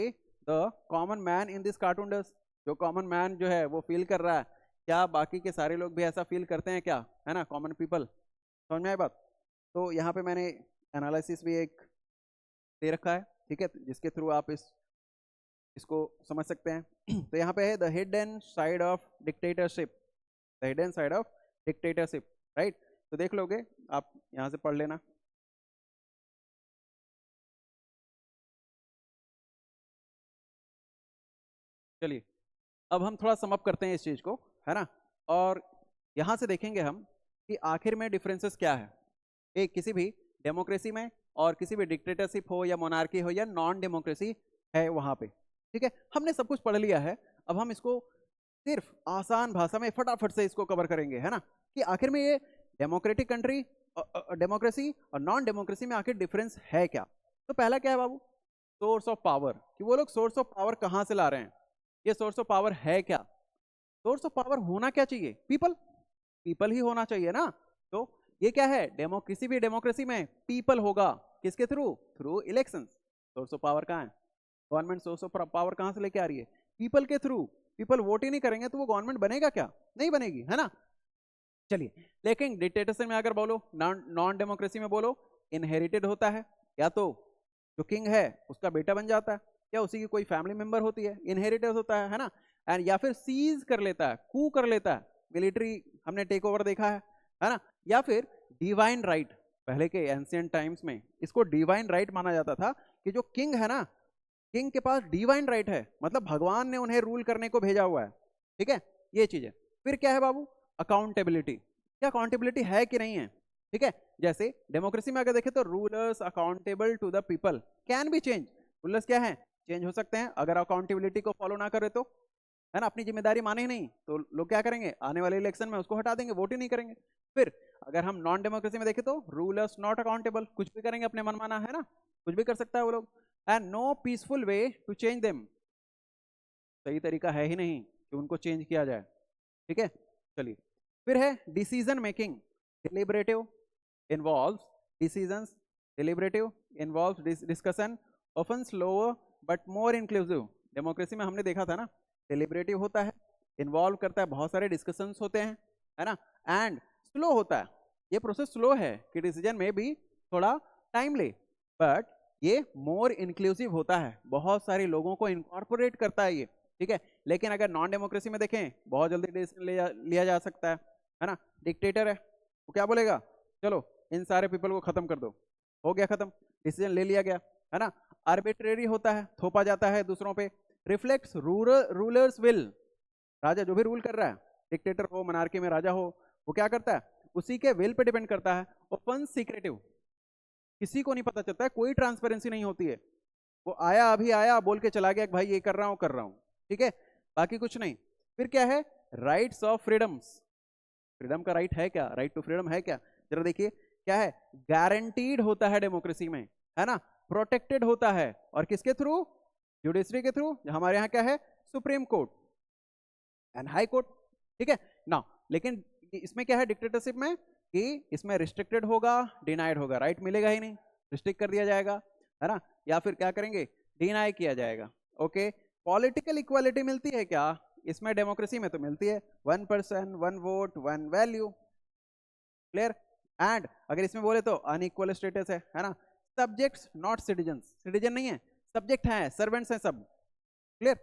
the common man in this cartoon does? जो कॉमन मैन जो है वो फील कर रहा है, क्या बाकी के सारे लोग भी ऐसा फील करते हैं क्या, है ना, कॉमन पीपल? समझ में आई बात? तो यहाँ पे मैंने एनालिसिस भी एक दे रखा है, ठीक है, जिसके थ्रू आप इसको समझ सकते हैं। तो यहाँ पे है the hidden side of dictatorship, the hidden side of dictatorship, right. तो देख लोगे आप, यहाँ से पढ़ लेना। चलिए, अब हम थोड़ा समअप करते हैं इस चीज को, है ना। और यहां से देखेंगे हम कि आखिर में डिफरेंसेस क्या है एक किसी भी डेमोक्रेसी में, और किसी भी डिक्टेटरशिप हो या मोनार्की हो या नॉन डेमोक्रेसी है वहां पे, ठीक है। हमने सब कुछ पढ़ लिया है, अब हम इसको सिर्फ आसान भाषा में फटाफट से इसको कवर करेंगे, है ना, कि आखिर में ये डेमोक्रेटिक कंट्री, डेमोक्रेसी और नॉन डेमोक्रेसी में आखिर डिफरेंस है क्या। तो पहला क्या है बाबू, सोर्स ऑफ पावर, कि वो लोग सोर्स ऑफ पावर कहाँ से ला रहे हैं, ये सोर्स ऑफ पावर है क्या। सोर्स ऑफ पावर होना क्या चाहिए, पीपल, पीपल ही होना चाहिए ना। तो ये क्या है, किसी भी डेमोक्रेसी में पीपल होगा, किसके through, through election. Source of power कहाँ है, गवर्नमेंट सोर्स ऑफ पावर कहाँ से लेके आ रही है, पीपल के थ्रू। पीपल वोट ही नहीं करेंगे तो वो गवर्नमेंट बनेगा क्या, नहीं बनेगी, है ना। चलिए, लेकिन डिक्टेटरशिप में अगर बोलो, नॉन डेमोक्रेसी में बोलो, इनहेरिटेड होता है, या तो जो किंग है उसका बेटा बन जाता है, या उसी की कोई फैमिली मेंबर होती है, इनहेरिटेड होता है ना। एंड या फिर सीज कर लेता है, कू कर लेता है, मिलिट्री हमने टेक ओवर देखा है ना। या फिर डिवाइन राइट, पहले के एंशियंट टाइम्स में इसको डिवाइन राइट माना जाता था, कि जो किंग है ना, किंग के पास डिवाइन राइट है, मतलब भगवान ने उन्हें रूल करने को भेजा हुआ है, ठीक है, ये चीज है। फिर क्या है बाबू, अकाउंटेबिलिटी, क्या अकाउंटेबिलिटी है कि नहीं है, ठीक है। जैसे डेमोक्रेसी में अगर देखें तो rulers accountable to the people can be change, rulers क्या है, चेंज हो सकते हैं अगर अकाउंटेबिलिटी को फॉलो ना करे तो, है ना, अपनी जिम्मेदारी माने ही नहीं तो लोग क्या करेंगे, आने वाले इलेक्शन में उसको हटा देंगे, वोट ही नहीं करेंगे। फिर अगर हम नॉन डेमोक्रेसी में देखें तो रूलर्स नॉट अकाउंटेबल, कुछ भी करेंगे अपने मनमाना, है ना, कुछ भी कर सकता है वो लोग। And no peaceful way to change them, सही तरीका है ही नहीं कि उनको चेंज किया जाए, ठीक है। चलिए, फिर है decision making, deliberative involves decisions, deliberative involves discussion, often slower but more inclusive. Democracy में हमने देखा था ना, डिलिबरेटिव होता है, इन्वॉल्व करता है, बहुत सारे डिस्कशंस होते हैं, है ना, एंड स्लो होता है। ये प्रोसेस स्लो है कि डिसीजन में भी थोड़ा टाइम ले, बट ये मोर इंक्लूसिव होता है, बहुत सारे लोगों को इनकॉर्पोरेट करता है ये, ठीक है। लेकिन अगर नॉन डेमोक्रेसी में देखें, बहुत जल्दी डिसीजन लिया जा सकता है ना। डिक्टेटर है, वो क्या बोलेगा, चलो इन सारे पीपल को खत्म कर दो, हो गया खत्म, डिसीजन ले लिया गया, है ना। आर्बिट्रेरी होता है, थोपा जाता है दूसरों पे। रिफ्लेक्ट्स रूलर्स विल, राजा जो भी रूल कर रहा है, डिक्टेटर हो, मनार्की में राजा हो, वो क्या करता है, उसी के विल पे डिपेंड करता है। ओपन सीक्रेटिव, किसी को नहीं पता चलता है, कोई ट्रांसपेरेंसी नहीं होती है। वो आया, अभी आया, बोल के चला गया कि भाई ये कर रहा हूं कर रहा हूं, ठीक है, बाकी कुछ नहीं। फिर क्या है, राइट्स ऑफ फ्रीडम्स, फ्रीडम का राइट है क्या, राइट टू फ्रीडम है क्या, जरा देखिए क्या है, गारंटीड होता है डेमोक्रेसी में, है ना, प्रोटेक्टेड होता है, और किसके थ्रू, जुडिशरी के थ्रू, हमारे यहाँ क्या है, supreme court and high court, ठीक है ना। लेकिन इसमें क्या है डिक्टेटरशिप में, कि इसमें रिस्ट्रिक्टेड होगा, डिनाइड होगा, राइट मिलेगा ही नहीं, रिस्ट्रिक्ट कर दिया जाएगा, है ना, या फिर क्या करेंगे, डिनाई किया जाएगा। ओके, पॉलिटिकल इक्वालिटी मिलती है क्या, इसमें डेमोक्रेसी में तो मिलती है, 1 person 1 vote 1 value, clear. And अगर इसमें बोले तो अनइक्वल स्टेटस है ना, सब्जेक्ट्स नॉट सिटीजन, सिटीजन नहीं है, सब्जेक्ट है, सर्वेंट्स हैं सब, क्लियर।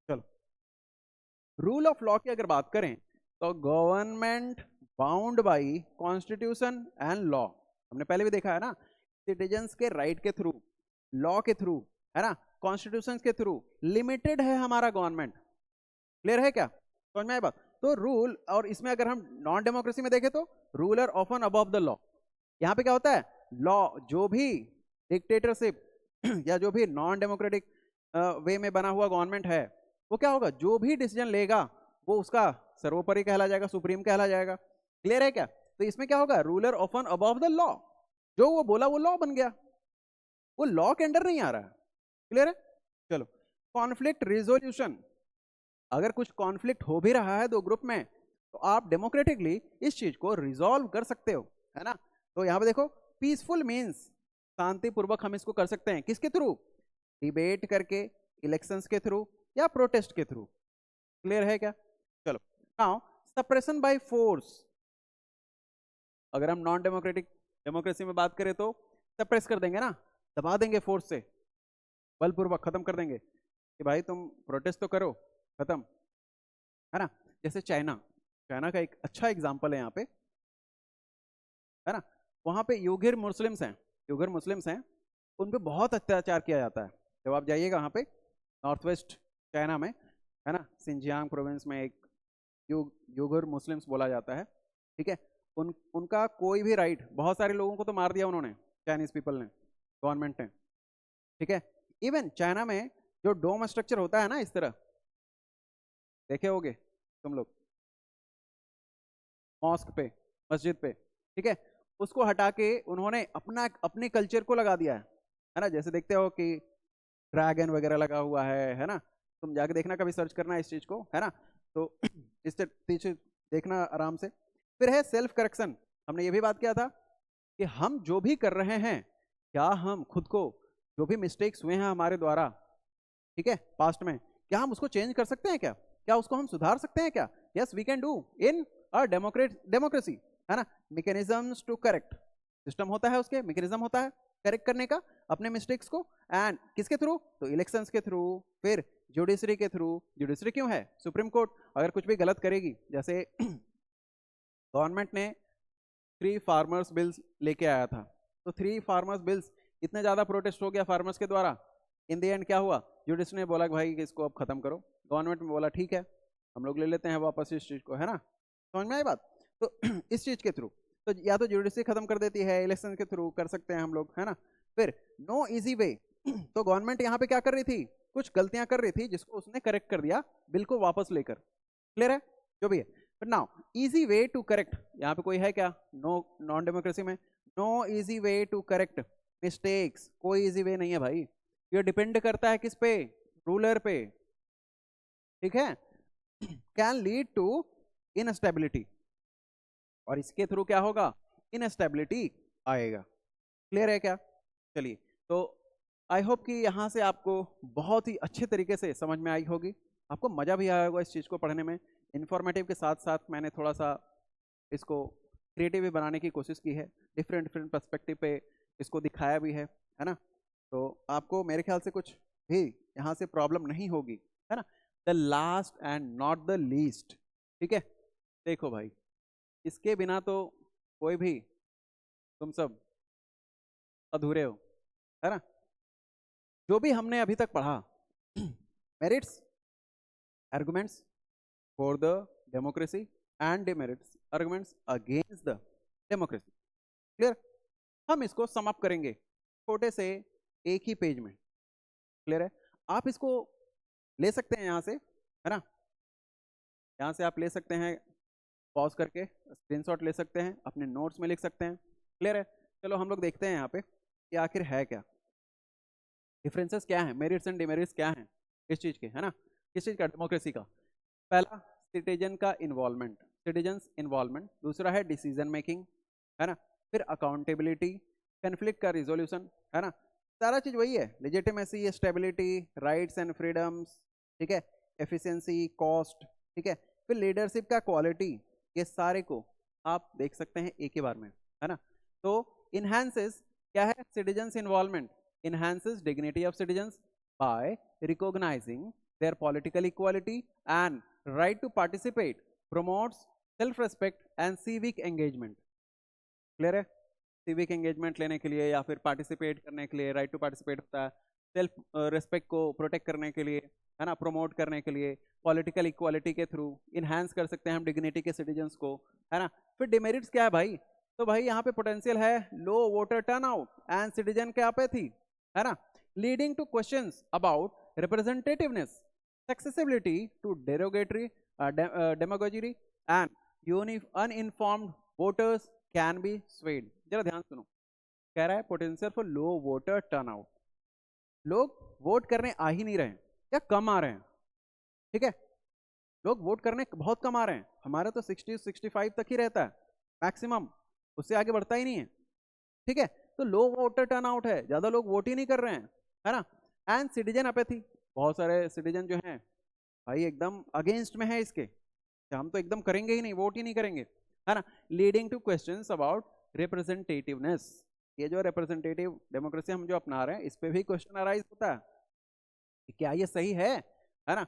चलो, रूल ऑफ लॉ की अगर बात करें तो government bound by constitution and law, हमने पहले भी देखा है ना, सिटीजन्स के राइट के थ्रू, लॉ के थ्रू, है ना, कॉन्स्टिट्यूशन के थ्रू लिमिटेड है हमारा गवर्नमेंट, क्लियर है क्या, समझ में आए बात। तो रूल, और इसमें अगर हम नॉन डेमोक्रेसी में देखें तो ruler often above the law, यहाँ पे क्या होता है, लॉ, जो भी डिक्टेटरशिप या जो भी नॉन डेमोक्रेटिक वे में बना हुआ गवर्नमेंट है, वो क्या होगा, जो भी डिसीजन लेगा वो उसका सर्वोपरि कहला जाएगा, सुप्रीम कहला जाएगा, क्लियर है क्या। तो इसमें क्या होगा, ruler often above the law, जो वो बोला वो लॉ बन गया, वो लॉ के अंडर नहीं आ रहा है, क्लियर है। चलो, कॉन्फ्लिक्ट रिजोल्यूशन, अगर कुछ कॉन्फ्लिक्ट हो भी रहा है दो ग्रुप में, तो आप डेमोक्रेटिकली इस चीज को रिजॉल्व कर सकते हो, है ना। तो यहाँ पे देखो, पीसफुल मीन्स, शांतिपूर्वक हम इसको कर सकते हैं, किसके थ्रू, डिबेट करके, इलेक्शंस के थ्रू, या प्रोटेस्ट के थ्रू, क्लियर है क्या। चलो, नाउ सप्रेशन बाय फोर्स, अगर हम नॉन डेमोक्रेटिक डेमोक्रेसी में बात करें तो सप्रेस कर देंगे ना, दबा देंगे फोर्स से, बलपूर्वक खत्म कर देंगे, कि भाई तुम प्रोटेस्ट तो करो, खत्म, है ना। जैसे चाइना, चाइना का एक अच्छा एग्जांपल है यहाँ पे, है ना, वहाँ पे यूगर मुस्लिम्स हैं, यूगर मुस्लिम्स हैं, उन पे बहुत अत्याचार किया जाता है। जब आप जाइएगा वहाँ पे नॉर्थ वेस्ट चाइना में, है ना, सिंजियांग प्रोविंस में एक यूगर मुस्लिम्स बोला जाता है, ठीक है, उनका कोई भी राइट, बहुत सारे लोगों को तो मार दिया उन्होंने, चाइनीज पीपल ने, गवर्नमेंट ने, ठीक है। इवन चाइना में जो डोम स्ट्रक्चर होता है ना, इस तरह देखे होगे तुम लोग, मॉस्क पे, मस्जिद पे, ठीक है, उसको हटा के उन्होंने अपने कल्चर को लगा दिया है ना। जैसे देखते हो कि ड्रैगन वगैरह लगा हुआ है ना, तुम जाके देखना, कभी सर्च करना इस चीज को, है ना। तो इससे पीछे देखना आराम से। फिर है सेल्फ करेक्शन, हमने ये भी बात किया था कि हम जो भी कर रहे हैं, क्या हम खुद को, जो भी मिस्टेक्स हुए हैं हमारे द्वारा, ठीक है, पास्ट में, क्या हम उसको चेंज कर सकते हैं, क्या उसको हम सुधार सकते हैं क्या, yes we can do in a democracy, है ना। मैकेनिज्म्स टू करेक्ट, सिस्टम होता है, उसके मैकेनिज्म होता है करेक्ट करने का अपने मिस्टेक्स को, एंड किसके थ्रू, तो इलेक्शंस के थ्रू, फिर जुडिशरी के थ्रू, जुडिशरी क्यों है, सुप्रीम कोर्ट अगर कुछ भी गलत करेगी, जैसे गवर्नमेंट ने 3 फार्मर्स बिल्स लेके आया था, तो 3 फार्मर्स बिल्स, इतने ज्यादा प्रोटेस्ट हो गया फार्मर्स के द्वारा, इन द एंड क्या हुआ, जुडिशरी ने बोला कि भाई इसको अब खत्म करो, गवर्नमेंट में बोला ठीक है हम लोग ले लेते हैं वापस इस चीज को, है ना, समझ में आई बात। तो इस चीज के थ्रू, तो या तो जुडिशरी खत्म कर देती है, इलेक्शन के थ्रू कर सकते हैं हम लोग, है ना। फिर नो इजी वे, तो गवर्नमेंट यहाँ पे क्या कर रही थी, कुछ गलतियां कर रही थी जिसको उसने करेक्ट कर दिया, बिल को वापस लेकर, क्लियर है, जो भी है। But now easy way to correct, यहाँ पे कोई है क्या, नो, नॉन डेमोक्रेसी में no easy way to correct mistakes, कोई इजी वे नहीं है भाई, ये डिपेंड करता है किस पे, रूलर पे, ठीक है। कैन लीड टू इनस्टेबिलिटी, और इसके थ्रू क्या होगा, इनस्टेबिलिटी आएगा, क्लियर है क्या। चलिए, तो आई होप कि यहाँ से आपको बहुत ही अच्छे तरीके से समझ में आई होगी, आपको मजा भी आया होगा इस चीज को पढ़ने में। इंफॉर्मेटिव के साथ साथ मैंने थोड़ा सा इसको क्रिएटिव भी बनाने की कोशिश की है, डिफरेंट डिफरेंट पर्सपेक्टिव पे इसको दिखाया भी है ना। तो आपको मेरे ख्याल से कुछ भी यहाँ से प्रॉब्लम नहीं होगी, है ना। The last and not the least. ठीक है, देखो भाई, इसके बिना तो कोई भी, तुम सब अधूरे हो, है ना। जो भी हमने अभी तक पढ़ा, merits, arguments for the democracy and demerits, arguments against the democracy, clear. हम इसको सम अप करेंगे छोटे से एक ही पेज में, क्लियर है। आप इसको ले सकते हैं यहाँ से, है ना, यहाँ से आप ले सकते हैं, पॉज करके स्क्रीनशॉट ले सकते हैं, अपने नोट्स में लिख सकते हैं, क्लियर है। चलो हम लोग देखते हैं यहाँ पे कि आखिर है क्या, डिफरेंसेस क्या है, मेरिट्स एंड डिमेरिट्स क्या हैं इस चीज के, है ना, किस चीज का, डेमोक्रेसी का। पहला, सिटीजन का इन्वॉल्वमेंट, सिटीजन्स इन्वॉल्वमेंट। दूसरा है डिसीजन मेकिंग, है ना। फिर अकाउंटेबिलिटी, कन्फ्लिक्ट का रिजोल्यूशन, है ना, सारा चीज वही है। Legitimacy, stability, rights and freedoms, ठीक है, एफिशिएंसी, कॉस्ट, ठीक है। फिर लीडरशिप का क्वालिटी, ये सारे को आप देख सकते हैं एक ही बार में, है ना। तो इनहैंसेस क्या है, citizens involvement enhances dignity of citizens by recognizing their political equality and right to participate, promotes self-respect and civic engagement, clear है। civic engagement लेने के लिए या फिर participate करने के लिए right to participate होता है, self respect को protect करने के लिए, है ना, promote करने के लिए, political equality के through enhance कर सकते हैं हम dignity के citizens को, है ना। फिर demerits क्या है भाई, तो भाई यहाँ पे पोटेंशियल है लो वोटर टर्नआउट एंड सिटीजन के apathy, है ना, leading two questions about representativeness, accessibility to derogatory demagogy and uninformed voters can be swayed। जरा ध्यान सुनो, कह रहा है potential for low voter turnout, लोग वोट करने आ ही नहीं रहे हैं या कम आ रहे हैं, ठीक है, लोग वोट करने बहुत कम आ रहे हैं। हमारा तो 60-65 तक ही रहता है मैक्सिमम, उससे आगे बढ़ता ही नहीं है, ठीक है। तो लो वोटर टर्नआउट है, ज्यादा लोग वोट ही नहीं कर रहे हैं, है ना। एंड सिटीजन अपैथी, बहुत सारे सिटीजन जो हैं भाई एकदम अगेंस्ट में है इसके, हम तो एकदम करेंगे ही नहीं, वोट ही नहीं करेंगे, है ना। Leading two questions about representativeness, ये जो रिप्रेजेंटेटिव डेमोक्रेसी हम जो अपना रहे हैं, इस पे भी क्वेश्चन अराइज होता है कि क्या ये सही है ना।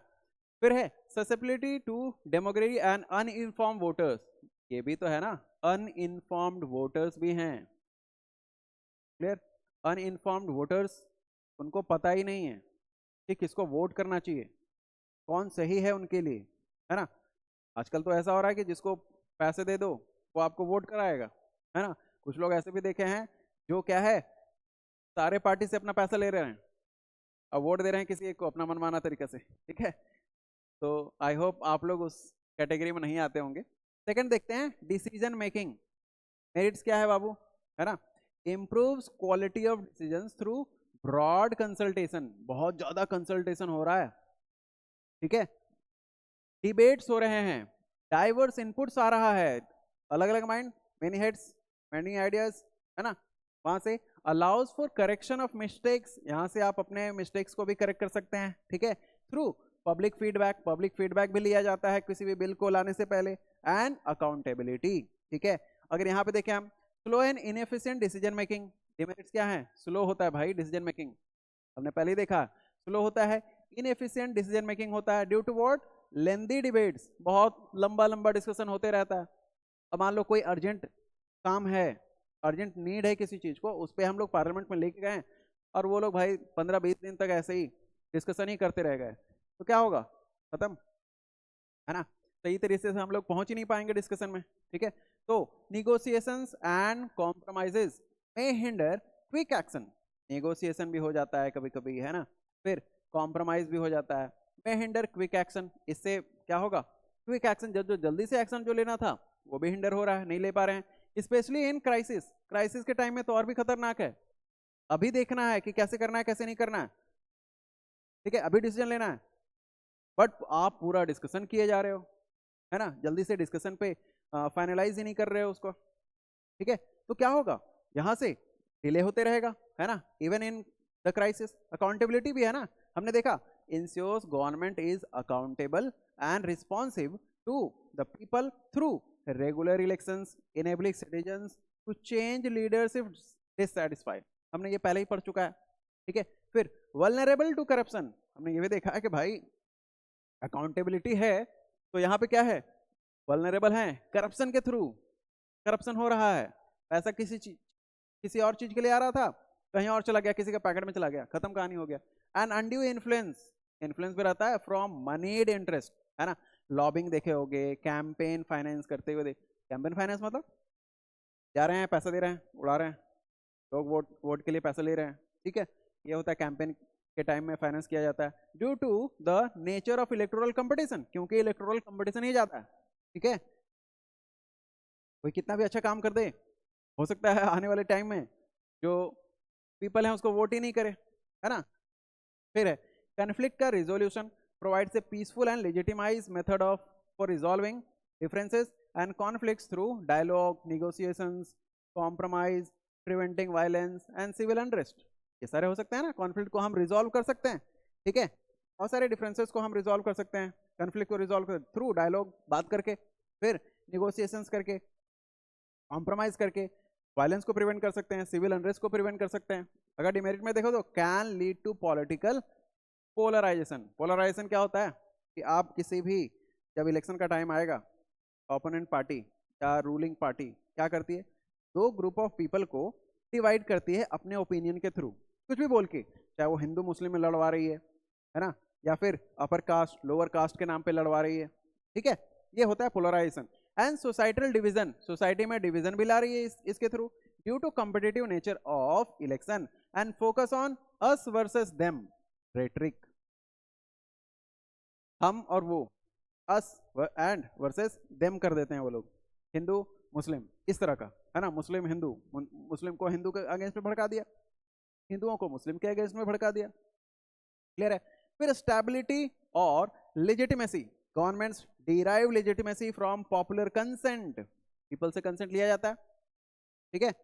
फिर है susceptibility to democracy and uninformed voters, ये भी तो है ना, अनइनफॉर्म्ड वोटर्स भी हैं, क्लियर। अनइनफॉर्म्ड वोटर्स, उनको पता ही नहीं है कि किसको वोट करना चाहिए, कौन सही है उनके लिए, है ना। आजकल तो ऐसा हो रहा है कि जिसको पैसे दे दो वो आपको वोट कराएगा, है ना। कुछ लोग ऐसे भी देखे हैं जो क्या है, सारे पार्टी से अपना पैसा ले रहे हैं और वोट दे रहे हैं किसी एक को अपना मनमाना तरीके से, ठीक है। तो आई होप आप लोग उस कैटेगरी में नहीं आते होंगे। सेकंड देखते हैं डिसीजन मेकिंग, मेरिट्स क्या है बाबू, है ना, improves quality of decisions through broad consultation, बहुत ज्यादा कंसल्टेशन हो रहा है, ठीक है। डिबेट्स हो रहे हैं, डाइवर्स इनपुट्स आ रहा है, अलग अलग mind, many heads, many ideas, है ना। वहां से allows for correction of mistakes, यहां से आप अपने मिस्टेक्स को भी करेक्ट कर सकते हैं, ठीक है, through public feedback, public feedback भी लिया जाता है किसी भी बिल को लाने से पहले, एंड अकाउंटेबिलिटी, ठीक है। अगर यहाँ पे देखें हम, slow and inefficient decision making, demerits क्या है, स्लो होता है भाई डिसीजन मेकिंग, हमने पहले ही देखा, स्लो होता है, इनएफिशिएंट डिसीजन मेकिंग होता है due to what, lengthy debates, बहुत लंबा लंबा डिस्कशन होते रहता है। अब मान लो कोई अर्जेंट काम है, अर्जेंट नीड है किसी चीज को, उस पर हम लोग पार्लियामेंट में लेके गए और वो लोग भाई 15-20 दिन तक ऐसे ही डिस्कशन ही करते रह गए, तो क्या होगा, खत्म, है ना, सही तरीके से हम लोग पहुंच ही नहीं पाएंगे डिस्कशन में, ठीक है। तो निगोशिएशंस एंड कॉम्प्रोमाइजेस में हिंडर क्विक एक्शन, नेगोशिएशन भी हो जाता है कभी कभी, है ना, फिर कॉम्प्रोमाइज भी हो जाता है, में हिंडर क्विक एक्शन, इससे क्या होगा, क्विक एक्शन, जो जल्दी से एक्शन जो लेना था वो भी हिंडर हो रहा है, नहीं ले पा रहे हैं, स्पेशली इन क्राइसिस, क्राइसिस के टाइम में तो और भी खतरनाक है, अभी देखना है कि कैसे करना है कैसे नहीं करना है, ठीक है, अभी डिसीजन लेना है, बट आप पूरा डिस्कशन किए जा रहे हो, है ना, जल्दी से डिस्कशन पे फाइनलाइज ही नहीं कर रहे हो उसको, ठीक है। तो क्या होगा, यहां से डिले होते रहेगा, है ना, even in the crisis. Accountability भी है ना, हमने देखा, ensures government is accountable and responsive to the people through regular elections, enabling citizens to change leadership dissatisfied, हमने ये पहले ही पढ़ चुका है, ठीक है। फिर वल्नरेबल टू करप्शन, हमने ये भी देखा है कि भाई अकाउंटेबिलिटी है तो यहाँ पे क्या है, वल्नरेबल हैं करप्शन के थ्रू, करप्शन हो रहा है, पैसा किसी और चीज के लिए आ रहा था, कहीं और चला गया, किसी के पैकेट में चला गया, खत्म कहानी हो गया। एंड अनड्यू इन्फ्लुएंस, इन्फ्लुएंस भी रहता है फ्रॉम मनीड इंटरेस्ट, है ना, लॉबिंग देखे होगे, कैंपेन फाइनेंस करते हुए कैंपेन फाइनेंस मतलब जा रहे हैं पैसा दे रहे हैं, उड़ा रहे हैं, लोग वोट वोट के लिए पैसा ले रहे हैं, ठीक है, ये होता है कैंपेन के टाइम में फाइनेंस किया जाता है। Due to the nature of electoral competition, क्योंकि इलेक्टोरल कंपटीशन ही जाता है, ठीक है, कोई कितना भी अच्छा काम कर दे, हो सकता है आने वाले टाइम में जो पीपल है उसको वोट ही नहीं करे, है ना। फिर है कन्फ्लिक्ट का resolution provides a peaceful and legitimize method of for resolving differences and conflicts through dialogue, negotiations, compromise, preventing violence and civil unrest, ये सारे हो सकते हैं ना, कॉन्फ्लिक्ट को हम रिजॉल्व कर सकते हैं, ठीक है, बहुत सारे डिफरेंसेस को हम रिजॉल्व कर सकते हैं, कॉन्फ्लिक्ट को रिजॉल्व कर थ्रू डायलॉग, बात करके, फिर निगोशिएशंस करके, कॉम्प्रोमाइज करके, वायलेंस को प्रिवेंट कर सकते हैं, सिविल अनरेस्ट को प्रिवेंट कर सकते हैं। अगर डिमेरिट में देखो तो can lead to political polarisation. Polarisation क्या होता है कि आप किसी भी, जब इलेक्शन का टाइम आएगा, ओपोनेंट पार्टी या रूलिंग पार्टी क्या करती है, दो ग्रुप ऑफ पीपल को डिवाइड करती है अपने ओपिनियन के थ्रू, कुछ भी बोल के, चाहे वो हिंदू मुस्लिम में लड़वा रही है ना, या फिर अपर कास्ट लोअर कास्ट के नाम पे लड़वा रही है, ठीक है, ये होता है polarisation. And societal division, society में डिवीजन भी ला रही है इसके through, due to competitive nature of election and focus on us versus them rhetoric, हम और वो, अस एंड वर्सेस देम कर देते हैं वो लोग, हिंदू मुस्लिम इस तरह का, है ना, मुस्लिम हिंदू, मुस्लिम को हिंदू के अगेंस्ट में भड़का दिया, हिंदुओं को मुस्लिम के अगेंस्ट में भड़का दिया, क्लियर है। फिर स्टेबिलिटी और legitimacy, governments derive legitimacy from popular consent, people से कंसेंट लिया जाता है, ठीक है,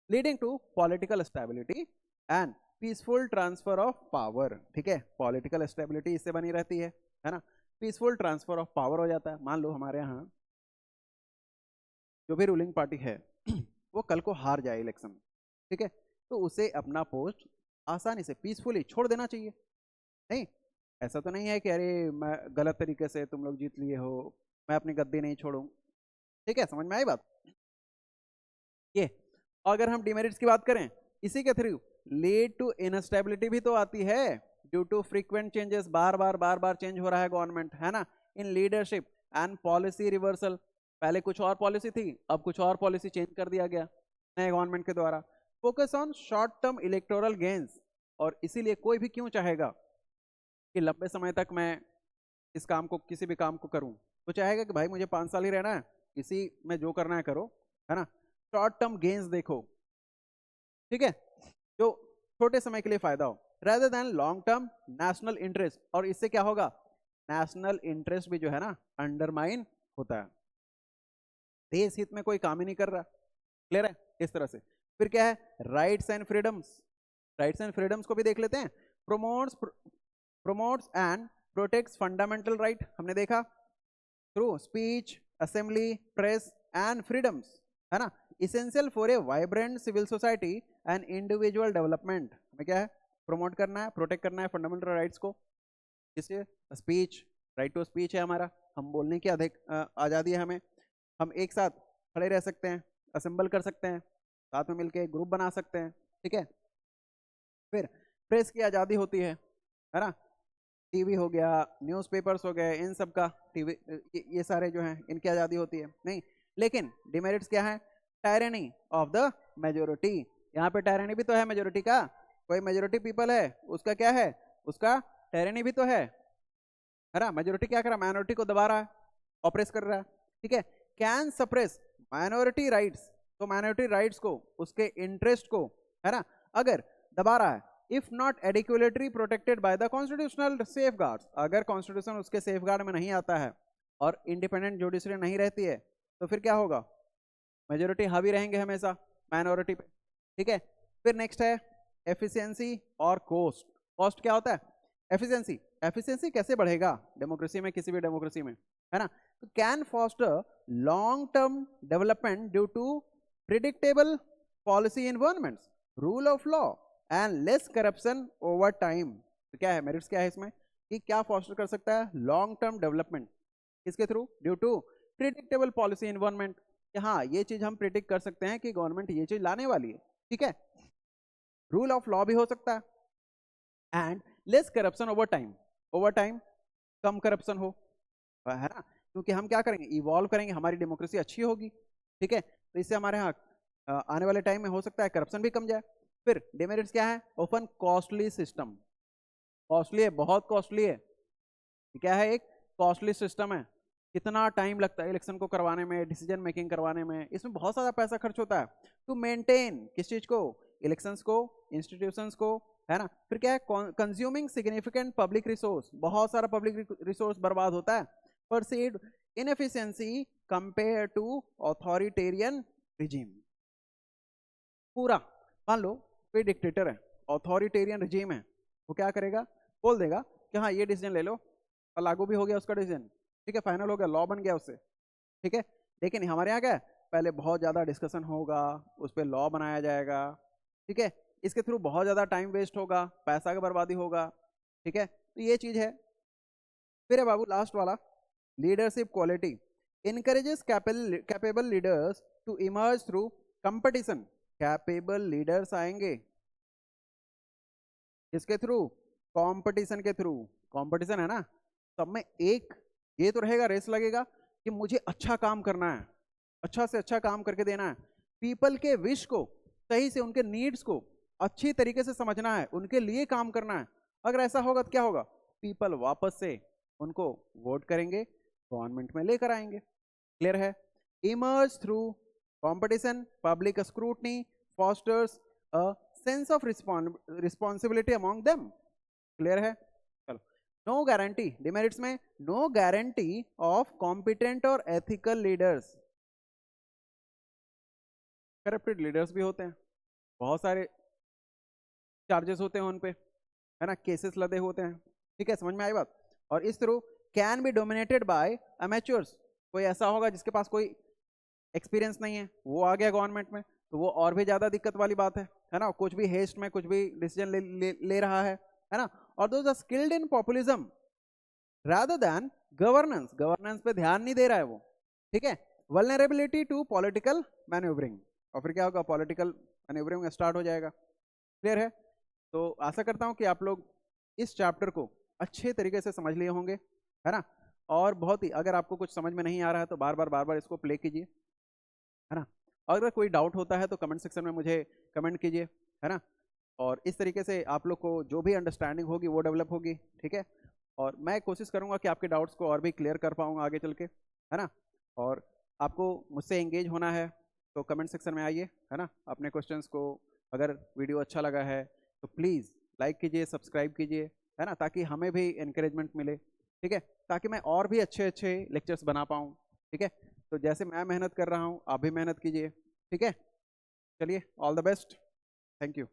leading to political stability and peaceful transfer of power, ठीक है, पॉलिटिकल स्टेबिलिटी इससे बनी रहती है ना, पीसफुल ट्रांसफर ऑफ पावर हो जाता है। मान लो हमारे यहाँ जो भी रूलिंग पार्टी है वो कल को हार जाए इलेक्शन, ठीक है, तो उसे अपना पोस्ट आसानी से पीसफुली छोड़ देना चाहिए, नहीं, ऐसा तो नहीं है कि अरे मैं गलत तरीके से तुम लोग जीत लिए हो, मैं अपनी गद्दी नहीं छोड़ूं, ठीक है, समझ में आई बात ये। अगर हम डिमेरिट्स की बात करें, इसी के थ्रू लीड टू इनस्टेबिलिटी भी तो आती है, ड्यू टू फ्रीक्वेंट चेंजेस, बार बार चेंज हो रहा है गवर्नमेंट, है ना, in leadership and policy reversal, पहले कुछ और पॉलिसी थी, अब कुछ और पॉलिसी चेंज कर दिया गया नए गवर्नमेंट के द्वारा, focus on short term electoral gains, और इसीलिए कोई भी क्यों चाहेगा कि लंबे समय तक मैं इस काम को, किसी भी काम को करूं, तो चाहेगा कि भाई मुझे 5 साल ही रहना है, इसी में जो करना है करो, है ना, शॉर्ट टर्म गेन्स देखो, ठीक है, जो छोटे समय के लिए फायदा हो, rather than long term national interest, और इससे क्या होगा, नेशनल इंटरेस्ट भी जो है ना अंडरमाइन होता है, देश हित में कोई काम ही नहीं कर रहा, क्लियर है, इस तरह से। फिर क्या है, rights and freedoms, rights and freedoms को भी देख लेते हैं, promotes and protects fundamental right, हमने देखा, through speech, assembly, press and freedoms, है ना, essential for a vibrant civil society and individual development, हमें क्या है, प्रमोट करना है, प्रोटेक्ट करना है फंडामेंटल राइट्स को, जिससे स्पीच, राइट टू स्पीच है हमारा, हम बोलने की आज़ादी है हमें, हम एक साथ खड़े रह सकते हैं, असेंबल कर सकते हैं, साथ में मिलके ग्रुप बना सकते हैं, ठीक है। फिर प्रेस की आज़ादी होती है ना, टीवी हो गया, न्यूज़पेपर्स हो गए, इन सब का, टीवी, ये सारे जो हैं इनकी आज़ादी होती है, नहीं, लेकिन डिमेरिट्स क्या है, टायरनी ऑफ द मेजोरिटी, यहाँ पे टायरनी भी तो है मेजोरिटी का, कोई मेजोरिटी पीपल है उसका क्या है, उसका टायरनी भी तो है ना, मेजोरिटी क्या कर रहा है, माइनॉरिटी को दबा रहा है, ऑप्रेस कर रहा है, ठीक है। कैन सप्रेस माइनॉरिटी राइट्स, तो माइनॉरिटी राइट्स को, उसके इंटरेस्ट को, है ना, अगर दबा रहा है, if not adequately protected by the constitutional safeguards, अगर कॉन्स्टिट्यूशन उसके सेफगार्ड में नहीं आता है और इंडिपेंडेंट जुडिशरी नहीं रहती है, तो फिर क्या होगा, मेजोरिटी हावी रहेंगे हमेशा माइनॉरिटी पे, ठीक है। फिर नेक्स्ट है एफिशिएंसी और कॉस्ट, कॉस्ट क्या होता है, एफिशिएंसी, एफिशिएंसी कैसे बढ़ेगा डेमोक्रेसी में, किसी भी डेमोक्रेसी में, है ना, तो can foster long term development due to predictable policy environments, rule of law and less corruption over time, तो क्या है मेरिट्स क्या है इसमें, कि क्या फॉस्टर कर सकता है, लॉन्ग टर्म डेवलपमेंट। किसके through, due to predictable policy environment, कि हाँ ये चीज हम प्रिडिक्ट कर सकते हैं कि गवर्नमेंट ये चीज लाने वाली है, ठीक है। रूल ऑफ लॉ भी हो सकता है, and less corruption over time come corruption हो, है ना, क्योंकि हम क्या करेंगे, इवॉल्व करेंगे, हमारी डेमोक्रेसी अच्छी होगी, ठीक है। तो इससे हमारे यहाँ आने वाले टाइम में हो सकता है करप्शन भी कम जाए। फिर डिमेरिट्स क्या है, ओपन कॉस्टली सिस्टम, कॉस्टली है, बहुत कॉस्टली है, क्या है, एक कॉस्टली सिस्टम है, कितना टाइम लगता है इलेक्शन को करवाने में, डिसीजन मेकिंग करवाने में, इसमें बहुत सारा पैसा खर्च होता है टू मेंटेन किस चीज को, इलेक्शंस को, इंस्टीट्यूशंस को, है ना। फिर क्या है, कंज्यूमिंग सिग्निफिकेंट पब्लिक रिसोर्स, बहुत सारा पब्लिक रिसोर्स बर्बाद होता है। Perceived inefficiency compare to authoritarian regime, पूरा मान लो कोई डिक्टेटर है, ऑथोरिटेरियन रिजीम है, वो क्या करेगा, बोल देगा कि हाँ ये डिसीजन ले लो, और लागू भी हो गया उसका डिसीजन, ठीक है, फाइनल हो गया, लॉ बन गया उससे, ठीक है। लेकिन हमारे यहाँ क्या है, पहले बहुत ज़्यादा डिस्कशन होगा, उस पर लॉ बनाया जाएगा, ठीक है, इसके थ्रू बहुत ज़्यादा टाइम वेस्ट होगा, पैसा का बर्बादी होगा, ठीक है, तो ये चीज़ है। फिर है बाबू लास्ट वाला, leadership quality encourages capable leaders to emerge through competition, capable leaders आएंगे इसके थ्रू, कंपटीशन के थ्रू, कंपटीशन है ना, सब में एक ये तो रहेगा, रेस लगेगा कि मुझे अच्छा काम करना है, अच्छा से अच्छा काम करके देना है, पीपल के विश को सही से, उनके नीड्स को अच्छी तरीके से समझना है, उनके लिए काम करना है। अगर ऐसा होगा तो क्या होगा, पीपल वापस से उनको वोट करेंगे, गवर्नमेंट में लेकर आएंगे, क्लियर है। Emerge through competition, public scrutiny fosters a sense of responsibility among them, clear है। चलो, नो गारंटी, डिमेरिट्स में नो गारंटी ऑफ कॉम्पिटेंट और एथिकल लीडर्स, करप्टेड लीडर्स भी होते हैं, बहुत सारे चार्जेस होते हैं उन पे, है ना, केसेस लदे होते हैं, ठीक है, समझ में आई बात। और इस through can be dominated by amateurs, कोई ऐसा होगा जिसके पास कोई एक्सपीरियंस नहीं है, वो आ गया गवर्नमेंट में, तो वो और भी ज्यादा दिक्कत वाली बात है ना, कुछ भी हेस्ट में कुछ भी डिसीजन ले रहा है ना। और those are skilled in populism rather than governance, governance पे ध्यान नहीं दे रहा है वो, ठीक है। वल्नरेबिलिटी टू पॉलिटिकल मैन्यूवरिंग, और फिर क्या होगा, पॉलिटिकल मैन्यूवरिंग स्टार्ट हो जाएगा, क्लियर है। तो आशा करता हूँ कि आप लोग इस चैप्टर को अच्छे तरीके से समझ लिए होंगे, है ना। और बहुत ही, अगर आपको कुछ समझ में नहीं आ रहा है तो बार बार इसको प्ले कीजिए, है ना। अगर कोई डाउट होता है तो कमेंट सेक्शन में मुझे कमेंट कीजिए, है ना। और इस तरीके से आप लोग को जो भी अंडरस्टैंडिंग होगी वो डेवलप होगी, ठीक है। और मैं कोशिश करूंगा कि आपके डाउट्स को और भी क्लियर कर पाऊंगा आगे चल के, है ना। और आपको मुझसे एंगेज होना है तो कमेंट सेक्शन में आइए, है ना, अपने क्वेश्चंस को, अगर वीडियो अच्छा लगा है तो प्लीज़ लाइक कीजिए, सब्सक्राइब कीजिए, है ना, ताकि हमें भी इंकरेजमेंट मिले, ठीक है, ताकि मैं और भी अच्छे अच्छे लेक्चर्स बना पाऊँ, ठीक है। तो जैसे मैं मेहनत कर रहा हूँ आप भी मेहनत कीजिए, ठीक है। चलिए, all the best, thank you.